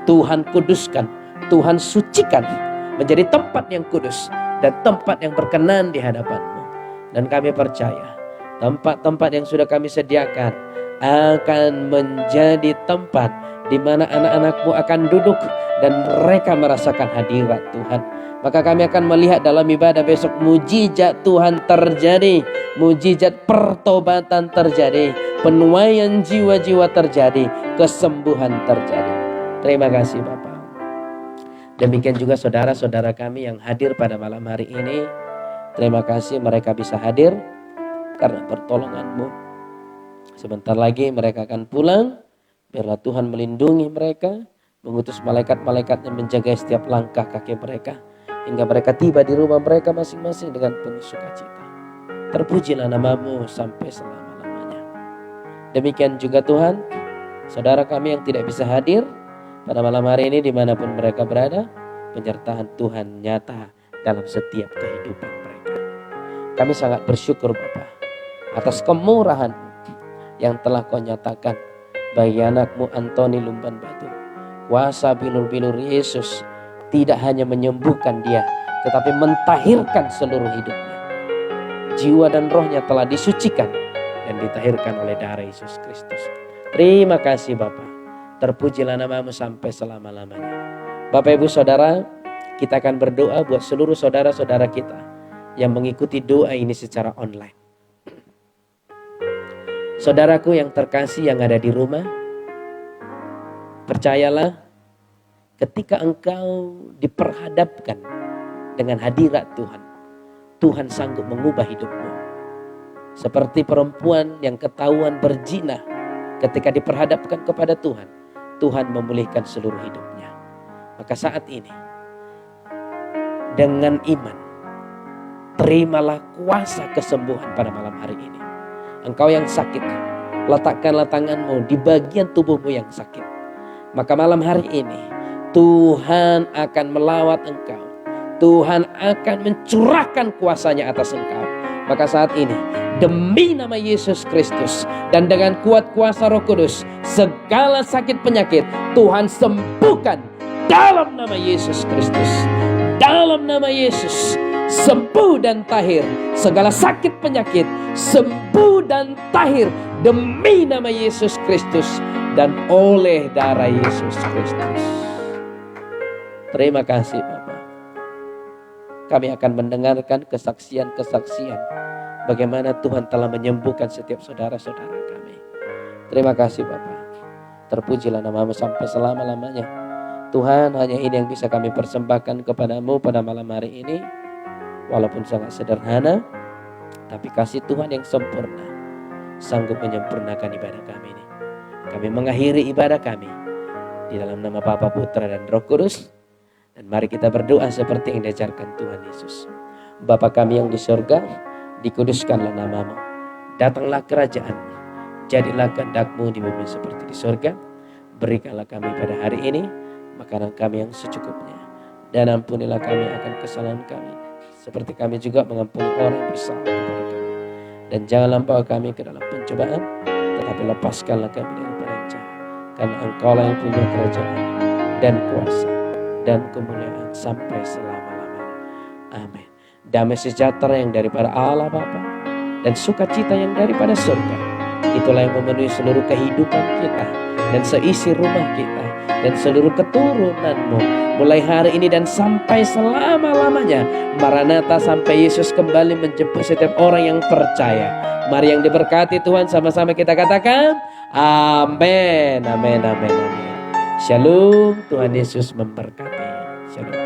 Tuhan kuduskan, Tuhan sucikan menjadi tempat yang kudus dan tempat yang berkenan di hadapan-Mu. Dan kami percaya tempat-tempat yang sudah kami sediakan akan menjadi tempat di mana anak-anak-Mu akan duduk dan mereka merasakan hadirat Tuhan. Maka kami akan melihat dalam ibadah besok mujizat Tuhan terjadi, mujizat pertobatan terjadi, penuaian jiwa-jiwa terjadi, kesembuhan terjadi. Terima kasih Bapak. Demikian juga saudara-saudara kami yang hadir pada malam hari ini. Terima kasih mereka bisa hadir karena pertolongan-Mu. Sebentar lagi mereka akan pulang. Biarlah Tuhan melindungi mereka, mengutus malaikat-malaikat yang menjaga setiap langkah kaki mereka, hingga mereka tiba di rumah mereka masing-masing dengan penuh sukacita. Terpujilah nama-Mu sampai selama-lamanya. Demikian juga Tuhan, saudara kami yang tidak bisa hadir pada malam hari ini dimanapun mereka berada, penyertaan Tuhan nyata dalam setiap kehidupan mereka. Kami sangat bersyukur Bapa atas kemurahan yang telah Kau nyatakan bagi anak-Mu Antoni Lumban Batu. Kuasa bilur-bilur Yesus tidak hanya menyembuhkan dia, tetapi mentahirkan seluruh hidupnya. Jiwa dan rohnya telah disucikan dan ditahirkan oleh darah Yesus Kristus. Terima kasih Bapa. Terpujilah nama-Mu sampai selama-lamanya. Bapak Ibu Saudara, kita akan berdoa buat seluruh saudara-saudara kita yang mengikuti doa ini secara online. Saudaraku yang terkasih yang ada di rumah, percayalah, ketika engkau diperhadapkan dengan hadirat Tuhan, Tuhan sanggup mengubah hidupmu. Seperti perempuan yang ketahuan berzina, ketika diperhadapkan kepada Tuhan, Tuhan memulihkan seluruh hidupnya. Maka saat ini, dengan iman, terimalah kuasa kesembuhan pada malam hari ini. Engkau yang sakit, letakkanlah tanganmu di bagian tubuhmu yang sakit. Maka malam hari ini, Tuhan akan melawat engkau. Tuhan akan mencurahkan kuasanya atas engkau. Maka saat ini, demi nama Yesus Kristus dan dengan kuat kuasa Roh Kudus, segala sakit penyakit Tuhan sembuhkan dalam nama Yesus Kristus. Dalam nama Yesus, sembuh dan tahir. Segala sakit penyakit sembuh dan tahir demi nama Yesus Kristus dan oleh darah Yesus Kristus. Terima kasih Bapak. Kami akan mendengarkan kesaksian-kesaksian bagaimana Tuhan telah menyembuhkan setiap saudara-saudara kami. Terima kasih Bapak. Terpujilah nama-Mu sampai selama-lamanya. Tuhan, hanya ini yang bisa kami persembahkan kepadamu pada malam hari ini. Walaupun sangat sederhana, tapi kasih Tuhan yang sempurna sanggup menyempurnakan ibadah kami ini. Kami mengakhiri ibadah kami di dalam nama Bapa, Putra, dan Roh Kudus. Dan mari kita berdoa seperti yang diajarkan Tuhan Yesus. Bapa kami yang di surga, dikuduskanlah nama-Mu. Datanglah kerajaan-Mu. Jadilah kehendak-Mu di bumi seperti di surga. Berikanlah kami pada hari ini makanan kami yang secukupnya. Dan ampunilah kami akan kesalahan kami, seperti kami juga mengampuni orang yang bersalah kepada kami. Dan janganlah membawa kami ke dalam pencobaan, tetapi lepaskanlah kami dari yang jahat. Karena Engkau-lah yang punya kerajaan dan kuasa dan kemuliaan sampai selama-lamanya. Amin. Damai sejahtera yang daripada Allah Bapa dan sukacita yang daripada surga, itulah yang memenuhi seluruh kehidupan kita dan seisi rumah kita dan seluruh keturunan-Mu mulai hari ini dan sampai selama-lamanya. Maranatha, sampai Yesus kembali menjemput setiap orang yang percaya. Mari yang diberkati Tuhan sama-sama kita katakan amin, amin, amin, amin. Shalom, Tuhan Yesus memberkati. Shalom.